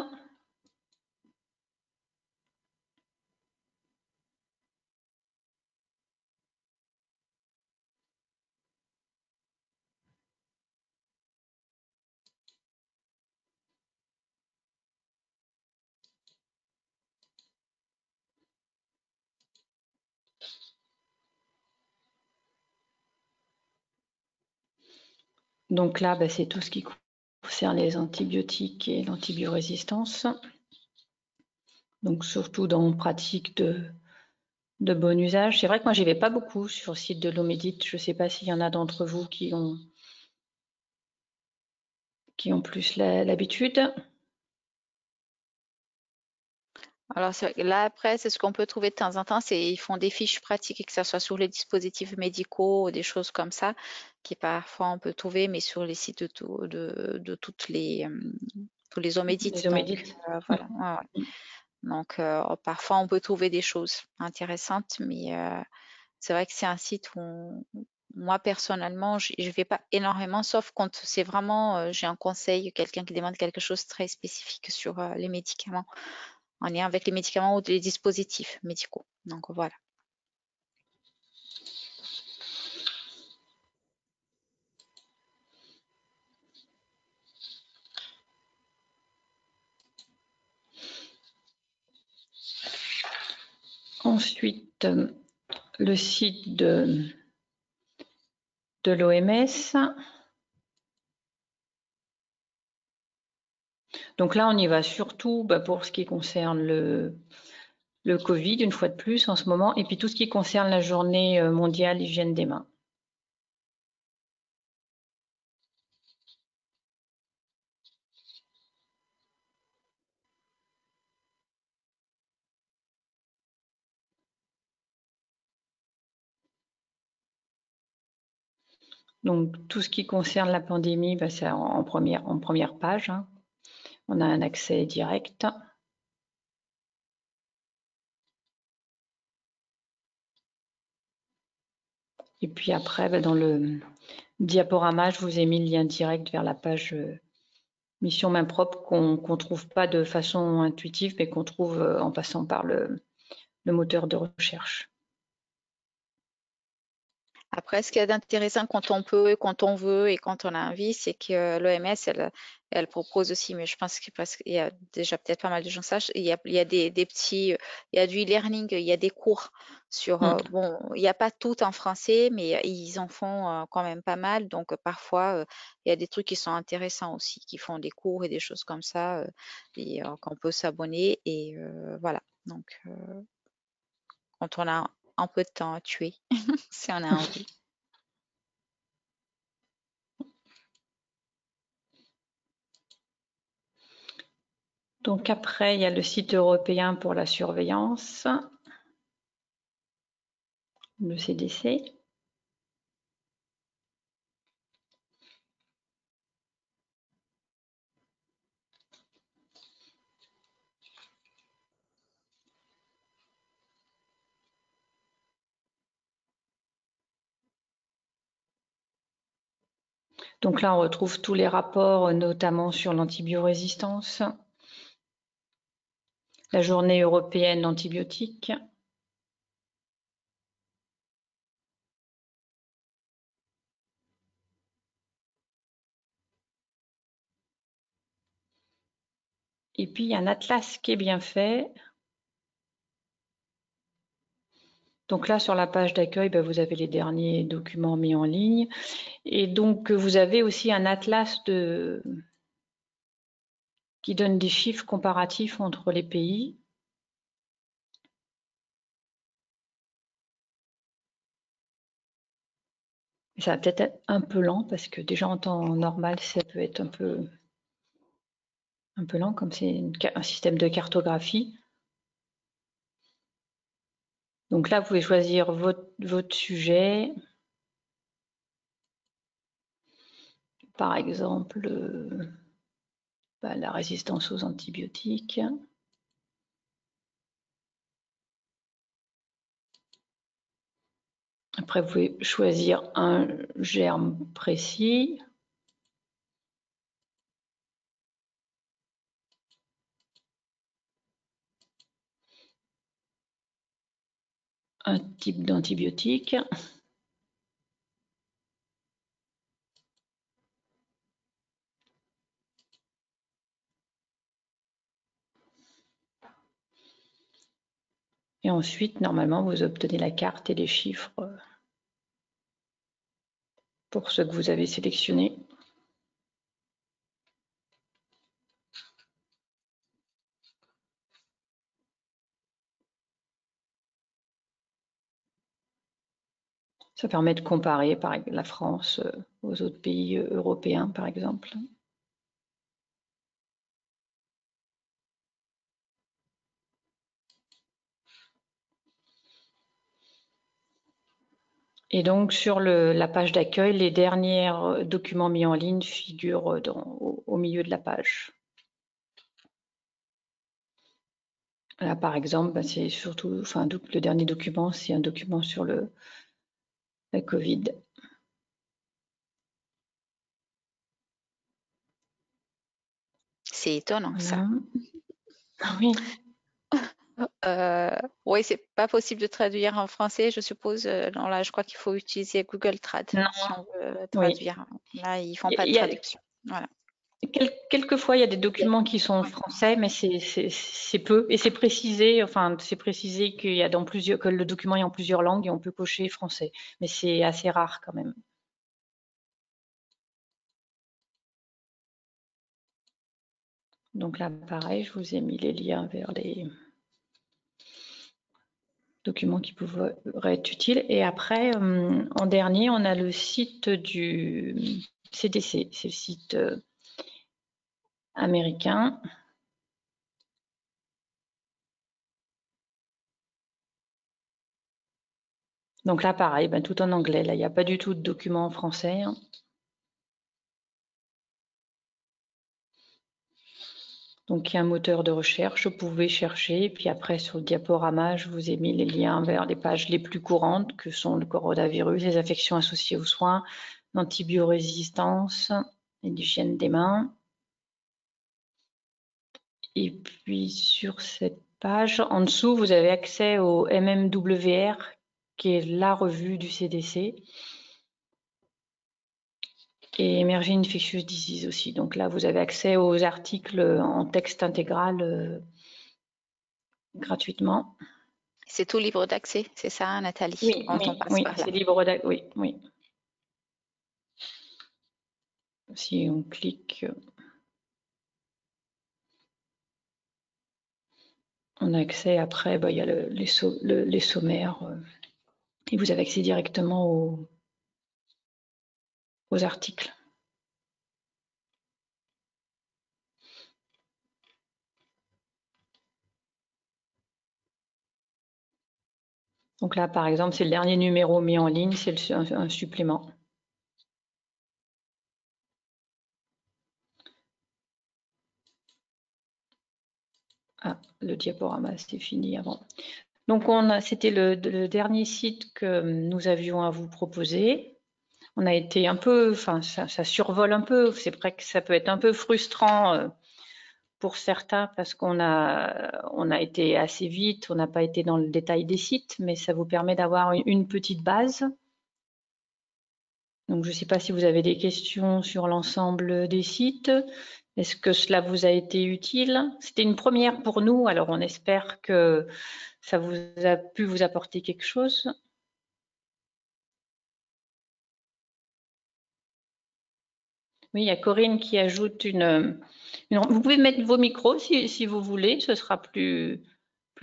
Donc là, c'est tout ce qui concerne les antibiotiques et l'antibiorésistance. Donc surtout dans pratique de bon usage. C'est vrai que moi, j'y vais pas beaucoup sur le site de l'Omédite. Je ne sais pas s'il y en a d'entre vous qui ont plus l'habitude. Alors là, après, c'est ce qu'on peut trouver de temps en temps, c'est ils font des fiches pratiques, que ce soit sur les dispositifs médicaux ou des choses comme ça, qui parfois on peut trouver, mais sur les sites de toutes tous les Omédites. Les Omédites. Donc voilà. Ouais. Donc parfois on peut trouver des choses intéressantes, mais c'est vrai que c'est un site où moi personnellement, je vais pas énormément, sauf quand c'est vraiment j'ai un conseil, quelqu'un qui demande quelque chose de très spécifique sur les médicaments en lien avec les médicaments ou les dispositifs médicaux. Donc voilà. Ensuite, le site de l'OMS. Donc là, on y va surtout pour ce qui concerne le Covid, une fois de plus, en ce moment, et puis tout ce qui concerne la journée mondiale hygiène des mains. Donc, tout ce qui concerne la pandémie, c'est en première page. Hein. On a un accès direct. Et puis après, dans le diaporama, je vous ai mis le lien direct vers la page mission main propre qu'on ne trouve pas de façon intuitive, mais qu'on trouve en passant par le moteur de recherche. Après, ce qu'il y a d'intéressant quand on peut, quand on veut et quand on a envie, c'est que l'OMS, elle propose aussi, mais je pense que parce qu'il y a déjà peut-être pas mal de gens sachent, il y a des petits, il y a du e-learning, il y a des cours sur, bon, il n'y a pas tout en français, mais ils en font quand même pas mal. Donc parfois, il y a des trucs qui sont intéressants aussi, qui font des cours et des choses comme ça, et qu'on peut s'abonner. Et voilà. Donc, quand on a un peu de temps à tuer, si on a envie. Donc après, il y a le site européen pour la surveillance, le CDC. Donc là, on retrouve tous les rapports, notamment sur l'antibiorésistance, la journée européenne d'antibiotiques. Et puis, il y a un atlas qui est bien fait. Donc là, sur la page d'accueil, vous avez les derniers documents mis en ligne. Et donc, vous avez aussi un atlas qui donne des chiffres comparatifs entre les pays. Ça va peut-être être un peu lent parce que déjà en temps normal, ça peut être un peu lent comme c'est un système de cartographie. Donc là, vous pouvez choisir votre sujet. Par exemple, la résistance aux antibiotiques. Après, vous pouvez choisir un germe précis. Un type d'antibiotique. Et ensuite, normalement, vous obtenez la carte et les chiffres pour ceux que vous avez sélectionnés. Ça permet de comparer la France aux autres pays européens, par exemple. Et donc, sur la page d'accueil, les derniers documents mis en ligne figurent au milieu de la page. Là, par exemple, c'est surtout, le dernier document, c'est un document sur la Covid. C'est étonnant, ça. Oui. Oui, c'est pas possible de traduire en français, je suppose. Non, là, je crois qu'il faut utiliser Google Trad si on veut traduire. Là, ils font pas de traduction. Voilà. Quelquefois, il y a des documents qui sont en français, mais c'est peu. Et c'est précisé, qu'il y a que le document est en plusieurs langues et on peut cocher français. Mais c'est assez rare quand même. Donc là, pareil, je vous ai mis les liens vers les documents qui pourraient être utiles. Et après, en dernier, on a le site du CDC, c'est le site américain. Donc là, pareil, ben, tout en anglais. Là, il n'y a pas du tout de documents en français. Hein. Donc, il y a un moteur de recherche, vous pouvez chercher. Puis après, sur le diaporama, je vous ai mis les liens vers les pages les plus courantes, que sont le coronavirus, les infections associées aux soins, l'antibiorésistance et l'hygiène des mains. Et puis, sur cette page, en dessous, vous avez accès au MMWR, qui est la revue du CDC. Et Emerging Infectious Disease aussi. Donc là, vous avez accès aux articles en texte intégral gratuitement. C'est tout libre d'accès, c'est ça, Nathalie, Oui, quand on passe oui, par là. c'est libre d'accès. Oui, oui. Si on clique, on a accès après, il y a les sommaires. Et vous avez accès directement aux articles. Donc là, par exemple, c'est le dernier numéro mis en ligne, c'est un supplément. Ah, le diaporama, c'était fini avant. Donc, c'était le dernier site que nous avions à vous proposer. On a été un peu, enfin, ça survole un peu. C'est vrai que ça peut être un peu frustrant pour certains parce qu'on a été assez vite, on n'a pas été dans le détail des sites, mais ça vous permet d'avoir une petite base. Donc, je ne sais pas si vous avez des questions sur l'ensemble des sites. Est-ce que cela vous a été utile? C'était une première pour nous, alors on espère que ça vous a pu vous apporter quelque chose. Oui, il y a Corinne qui ajoute une... Vous pouvez mettre vos micros si vous voulez, ce sera plus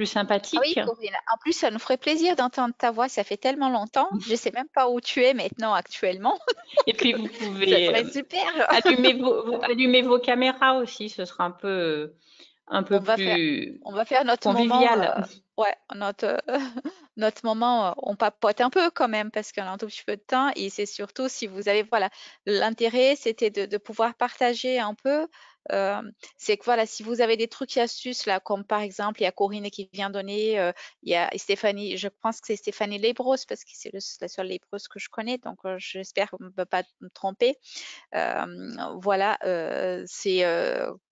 sympathique. Ah oui, Corinne. En plus, ça nous ferait plaisir d'entendre ta voix. Ça fait tellement longtemps. Je ne sais même pas où tu es maintenant actuellement. Et puis, vous Ça pouvez serait super. allumer vos caméras aussi, ce sera un peu plus On va faire notre moment. convivial. Ouais, notre moment, on papote un peu quand même parce qu'on a un tout petit peu de temps et c'est surtout si vous avez, voilà, l'intérêt, c'était de pouvoir partager un peu. C'est que voilà, si vous avez des trucs et astuces là, comme par exemple, il y a Corinne qui vient donner, il y a Stéphanie, je pense que c'est Stéphanie Lebros parce que c'est la seule Lebros que je connais, donc j'espère ne pas me tromper. Voilà, c'est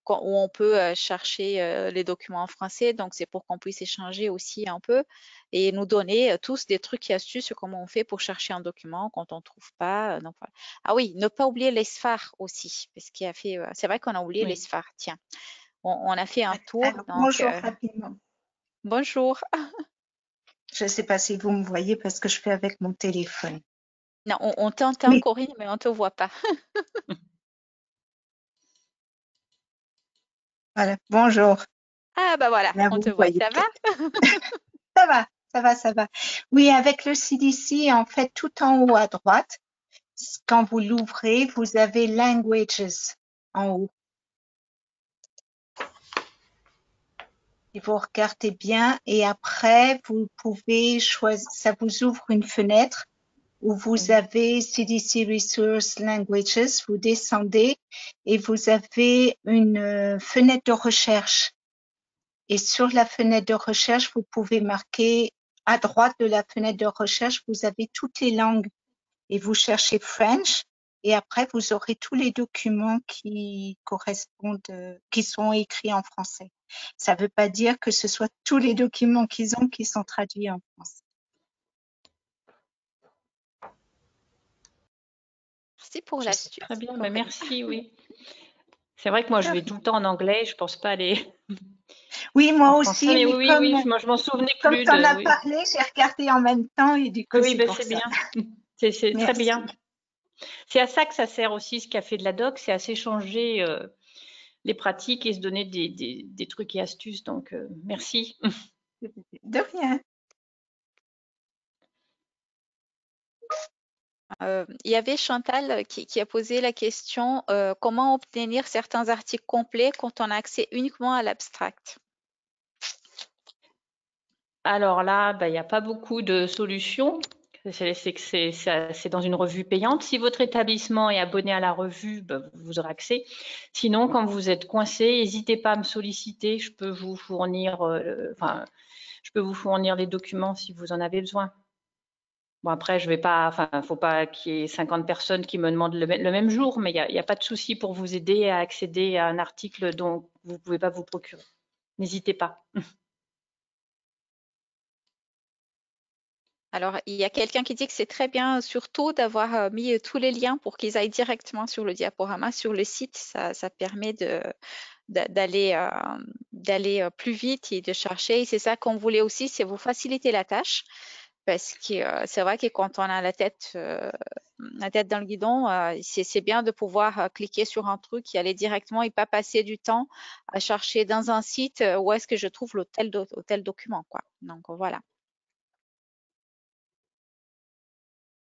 où on peut chercher les documents en français. Donc, c'est pour qu'on puisse échanger aussi un peu et nous donner tous des trucs et astuces sur comment on fait pour chercher un document quand on ne trouve pas. Donc, voilà. Ah oui, ne pas oublier les SFAR aussi, parce qu'il a fait. C'est vrai qu'on a oublié les SFAR. Tiens, on a fait un tour. Alors, Donc, bonjour rapidement. bonjour. Je ne sais pas si vous me voyez parce que je fais avec mon téléphone. Non, on t'entend, Oui. Corinne, mais on ne te voit pas. Voilà, bonjour. Ah, bah voilà, Là, on vous te me voit. voyez Ça va? Ça va, ça va, ça va. Oui, avec le CDC, en fait, tout en haut à droite, quand vous l'ouvrez, vous avez Languages en haut. Et vous regardez bien et après, vous pouvez choisir, ça vous ouvre une fenêtre où vous avez CDC Resource Languages, vous descendez et vous avez une fenêtre de recherche. Et sur la fenêtre de recherche, vous pouvez marquer à droite de la fenêtre de recherche, vous avez toutes les langues et vous cherchez French et après vous aurez tous les documents qui correspondent, qui sont écrits en français. Ça ne veut pas dire que ce soit tous les documents qu'ils ont qui sont traduits en français. Merci pour l'astuce. Très bien, Corinne. merci, oui. C'est vrai que moi, je vais tout le temps en anglais, je ne pense pas aller Oui, moi en aussi, français, mais mais oui, je m'en souvenais comme plus tu en as oui. parlé, j'ai regardé en même temps et du coup, Oui, c'est ben, pour c'est ça. bien. C'est très bien. C'est à ça que ça sert aussi, ce café de la doc, c'est à s'échanger les pratiques et se donner des trucs et astuces. Donc, merci. De rien. Il y avait Chantal qui a posé la question comment obtenir certains articles complets quand on a accès uniquement à l'abstract? Alors là, il n'y a pas beaucoup de solutions. C'est dans une revue payante. Si votre établissement est abonné à la revue, vous aurez accès. Sinon, quand vous êtes coincé, n'hésitez pas à me solliciter. Je peux vous fournir, les documents si vous en avez besoin. Bon, après, je vais pas, faut pas qu'il y ait 50 personnes qui me demandent le même jour, mais il n'y a pas de souci pour vous aider à accéder à un article dont vous ne pouvez pas vous procurer. N'hésitez pas. Alors, il y a quelqu'un qui dit que c'est très bien, surtout d'avoir mis tous les liens pour qu'ils aillent directement sur le diaporama, sur le site. Ça permet d'aller plus vite et de chercher. Et c'est ça qu'on voulait aussi, c'est vous faciliter la tâche. Parce que c'est vrai que quand on a la tête dans le guidon, c'est bien de pouvoir cliquer sur un truc et aller directement et pas passer du temps à chercher dans un site où est-ce que je trouve tel document, quoi. Donc voilà.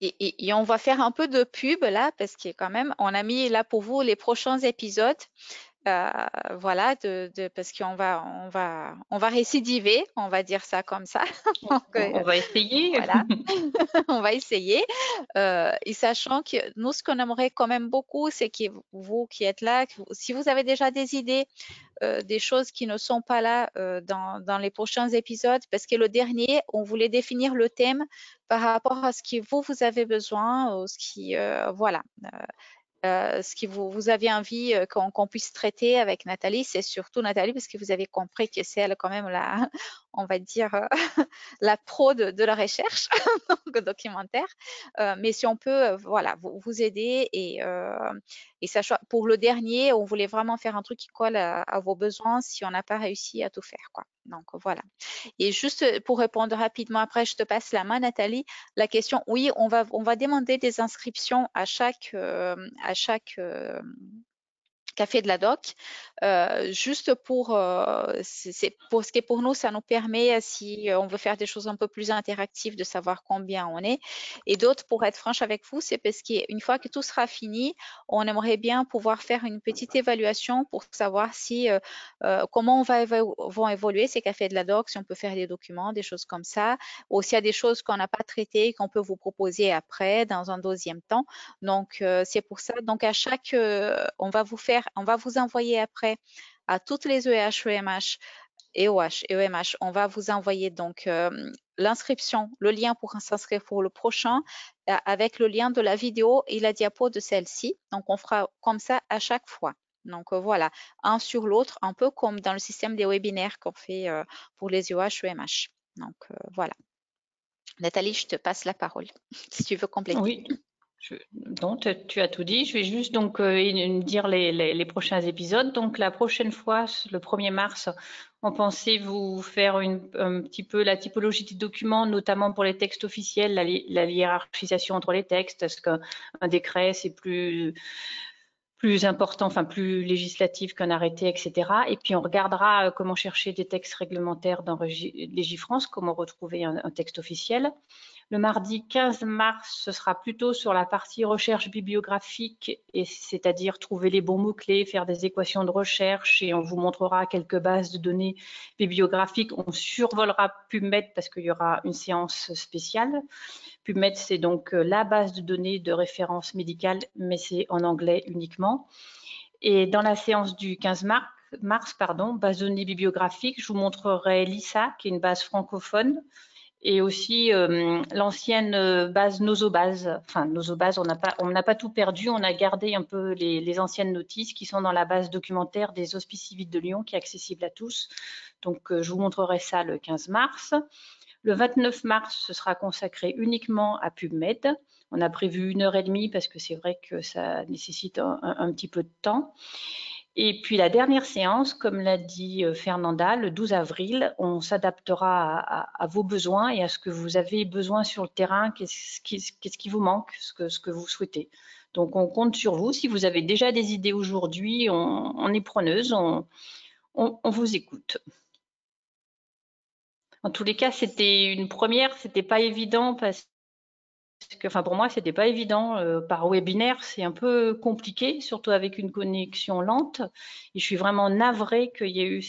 Et on va faire un peu de pub là, parce que quand même, on a mis là pour vous les prochains épisodes. Voilà, parce qu'on on va récidiver, on va dire ça comme ça. Donc, On va essayer. voilà, on va essayer. Et sachant que nous, ce qu'on aimerait quand même beaucoup, c'est que vous qui êtes là, si vous avez déjà des idées, des choses qui ne sont pas là dans les prochains épisodes, parce que le dernier, on voulait définir le thème par rapport à ce que vous avez besoin, ou ce qui, voilà. Ce que vous aviez envie qu'on puisse traiter avec Nathalie, c'est surtout Nathalie, parce que vous avez compris que c'est elle quand même on va dire, la pro de la recherche donc documentaire. Mais si on peut, voilà, vous aider et sachant, pour le dernier, on voulait vraiment faire un truc qui colle à vos besoins si on n'a pas réussi à tout faire, quoi. Donc voilà. Et juste pour répondre rapidement, après je te passe la main, Nathalie. La question, oui, on va demander des inscriptions à chaque café de la doc, juste pour pour ce qui est pour nous, ça nous permet, si on veut faire des choses un peu plus interactives, de savoir combien on est. Et d'autres, pour être franche avec vous, c'est parce qu'une fois que tout sera fini, on aimerait bien pouvoir faire une petite évaluation pour savoir si comment vont évoluer ces cafés de la doc, si on peut faire des documents, des choses comme ça, ou s'il y a des choses qu'on n'a pas traitées, qu'on peut vous proposer après, dans un deuxième temps. Donc, c'est pour ça. Donc, à chaque, on va vous envoyer après à toutes les EH, EMH et OH et EMH, on va vous envoyer donc l'inscription, le lien pour s'inscrire pour le prochain, avec le lien de la vidéo et la diapo de celle-ci. Donc, on fera comme ça à chaque fois. Donc, voilà, un sur l'autre, un peu comme dans le système des webinaires qu'on fait pour les EH, EMH. Donc, voilà. Nathalie, je te passe la parole si tu veux compléter. Oui. Donc, tu as tout dit. Je vais juste donc dire les prochains épisodes. Donc, la prochaine fois, le 1er mars, on pensait vous faire un petit peu la typologie des documents, notamment pour les textes officiels, la hiérarchisation entre les textes, parce qu'un décret, c'est plus important, enfin plus législatif qu'un arrêté, etc. Et puis, on regardera comment chercher des textes réglementaires dans Légifrance, comment retrouver un texte officiel. Le mardi 15 mars, ce sera plutôt sur la partie recherche bibliographique, c'est-à-dire trouver les bons mots-clés, faire des équations de recherche, et on vous montrera quelques bases de données bibliographiques. On survolera PubMed parce qu'il y aura une séance spéciale. PubMed, c'est donc la base de données de référence médicale, mais c'est en anglais uniquement. Et dans la séance du 15 mars, base de données bibliographiques, je vous montrerai LISA, qui est une base francophone, et aussi l'ancienne base Nosobase. Enfin, Nosobase, on n'a pas tout perdu, on a gardé un peu les anciennes notices qui sont dans la base documentaire des Hospices Civils de Lyon, qui est accessible à tous. Donc, je vous montrerai ça le 15 mars. Le 29 mars, ce sera consacré uniquement à PubMed. On a prévu 1h30 parce que c'est vrai que ça nécessite un petit peu de temps. Et puis la dernière séance, comme l'a dit Fernanda, le 12 avril, on s'adaptera à vos besoins et à ce que vous avez besoin sur le terrain, qu'est-ce qui vous manque, ce que vous souhaitez. Donc, on compte sur vous. Si vous avez déjà des idées aujourd'hui, on est preneuse, on vous écoute. En tous les cas, c'était une première, c'était pas évident parce que, enfin, pour moi, c'était pas évident. Par webinaire, c'est un peu compliqué, surtout avec une connexion lente. Et je suis vraiment navrée qu'il y ait eu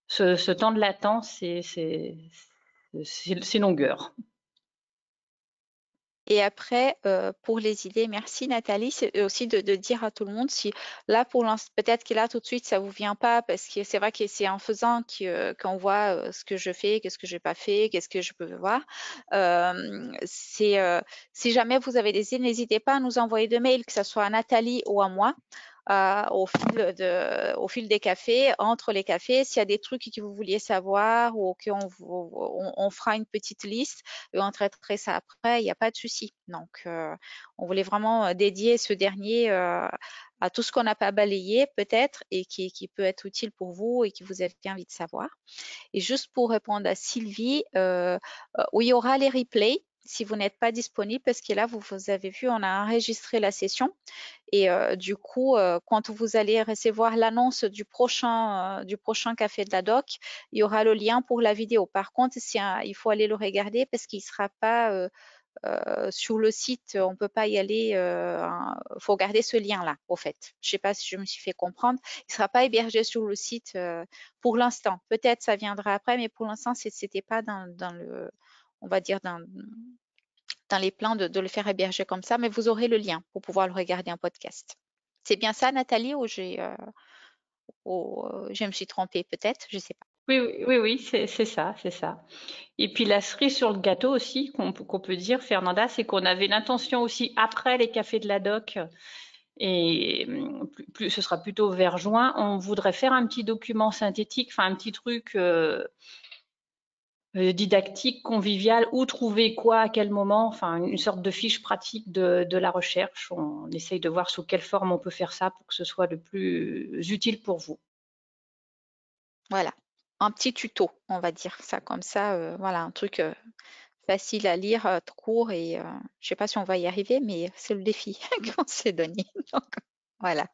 ce temps de latence et ces longueurs. Et après, pour les idées, merci Nathalie, c'est aussi de dire à tout le monde si là pour l'instant, peut-être que là tout de suite ça vous vient pas parce que c'est vrai que c'est en faisant qu'on voit ce que je fais, qu'est-ce que j'ai pas fait, qu'est-ce que je peux voir. Si jamais vous avez des idées, n'hésitez pas à nous envoyer de mails, que ce soit à Nathalie ou à moi. Au fil des cafés, entre les cafés, s'il y a des trucs que vous vouliez savoir ou on fera une petite liste et on traiterait ça après, il n'y a pas de souci. Donc, on voulait vraiment dédier ce dernier à tout ce qu'on n'a pas balayé peut-être et qui peut être utile pour vous et qui vous avez envie de savoir. Et juste pour répondre à Sylvie, où il y aura les replays si vous n'êtes pas disponible, parce que là, vous avez vu, on a enregistré la session. Et du coup, quand vous allez recevoir l'annonce du prochain café de la doc, il y aura le lien pour la vidéo. Par contre, il faut aller le regarder parce qu'il ne sera pas sur le site, on ne peut pas y aller. Il faut garder ce lien-là, au fait. Je ne sais pas si je me suis fait comprendre. Il ne sera pas hébergé sur le site pour l'instant. Peut-être ça viendra après, mais pour l'instant, ce n'était pas dans le, on va dire, dans les plans de le faire héberger comme ça, mais vous aurez le lien pour pouvoir le regarder en podcast. C'est bien ça, Nathalie, ou je me suis trompée peut-être, je ne sais pas. Oui, c'est ça, c'est ça. Et puis la cerise sur le gâteau aussi, qu'on peut dire, Fernanda, c'est qu'on avait l'intention aussi, après les cafés de la doc, et ce sera plutôt vers juin, on voudrait faire un petit document synthétique, enfin un petit truc didactique, convivial, où trouver quoi, à quel moment, enfin une sorte de fiche pratique de la recherche. On essaye de voir sous quelle forme on peut faire ça pour que ce soit le plus utile pour vous. Voilà, un petit tuto, on va dire ça comme ça. Voilà, un truc facile à lire, court, et je ne sais pas si on va y arriver, mais c'est le défi qu'on s'est donné. Donc, voilà.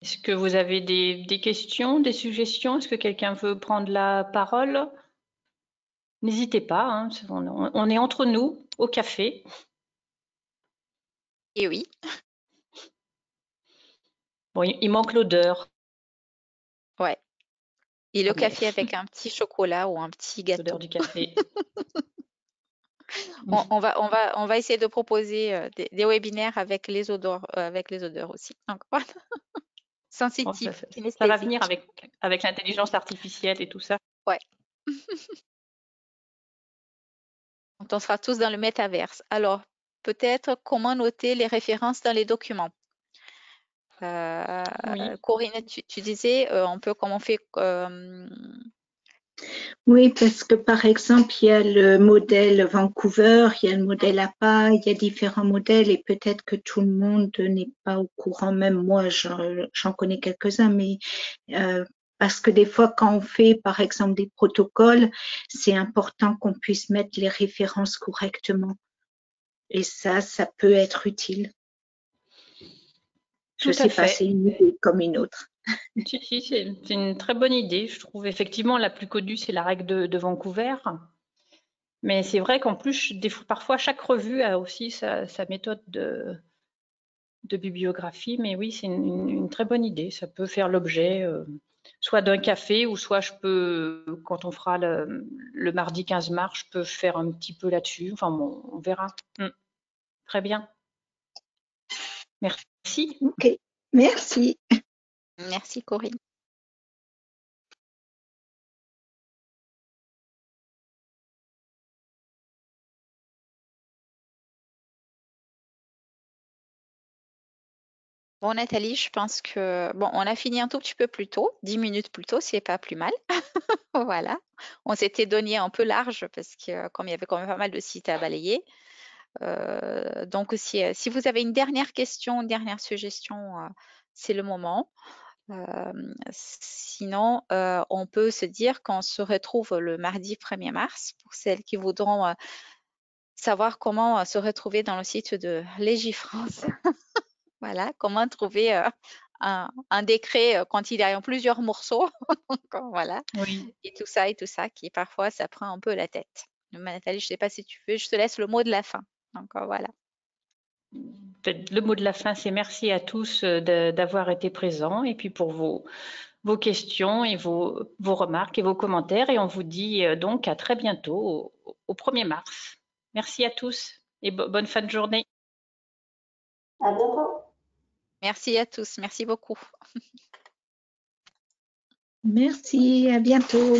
Est-ce que vous avez des questions, des suggestions? Est-ce que quelqu'un veut prendre la parole? N'hésitez pas, hein, on est entre nous, au café. Et oui. Bon, il manque l'odeur. Ouais. Et le Ah, mais café avec un petit chocolat ou un petit gâteau. l'odeur du café. On va essayer de proposer des webinaires avec les odeurs aussi. Donc, voilà. Sensitif, Ça va kinesthésique. venir avec l'intelligence artificielle et tout ça. Ouais. Donc, on sera tous dans le métaverse. Alors, peut-être comment noter les références dans les documents. Oui. Corinne, tu disais, comment on fait. Oui, parce que par exemple, il y a le modèle Vancouver, il y a le modèle APA, il y a différents modèles et peut-être que tout le monde n'est pas au courant, même moi, j'en connais quelques-uns, mais parce que des fois, quand on fait, par exemple, des protocoles, c'est important qu'on puisse mettre les références correctement. Et ça peut être utile. Je ne sais pas, c'est une idée comme une autre. Si, c'est une très bonne idée. Je trouve effectivement la plus connue, c'est la règle de Vancouver. Mais c'est vrai qu'en plus, parfois, chaque revue a aussi sa méthode de bibliographie. Mais oui, c'est une très bonne idée. Ça peut faire l'objet soit d'un café, ou soit je peux, quand on fera le mardi 15 mars, je peux faire un petit peu là-dessus. Enfin bon, on verra. Très bien. Merci. Ok, merci. Merci Corinne. Bon Nathalie, je pense que on a fini un tout petit peu plus tôt, 10 minutes plus tôt, c'est pas plus mal. Voilà. On s'était donné un peu large parce que comme il y avait quand même pas mal de sites à balayer. Donc si vous avez une dernière question, une dernière suggestion, c'est le moment. Sinon, on peut se dire qu'on se retrouve le mardi 1er mars pour celles qui voudront savoir comment se retrouver dans le site de Légifrance. Voilà, comment trouver un décret quand il y a plusieurs morceaux. Voilà, Oui. et tout ça, qui parfois ça prend un peu la tête. Nathalie, je ne sais pas si tu veux, je te laisse le mot de la fin. Donc voilà. Le mot de la fin, c'est merci à tous d'avoir été présents et puis pour vos questions et vos remarques et vos commentaires. Et on vous dit donc à très bientôt, au 1er mars. Merci à tous et bonne fin de journée. À bientôt. Merci à tous, merci beaucoup. Merci, à bientôt.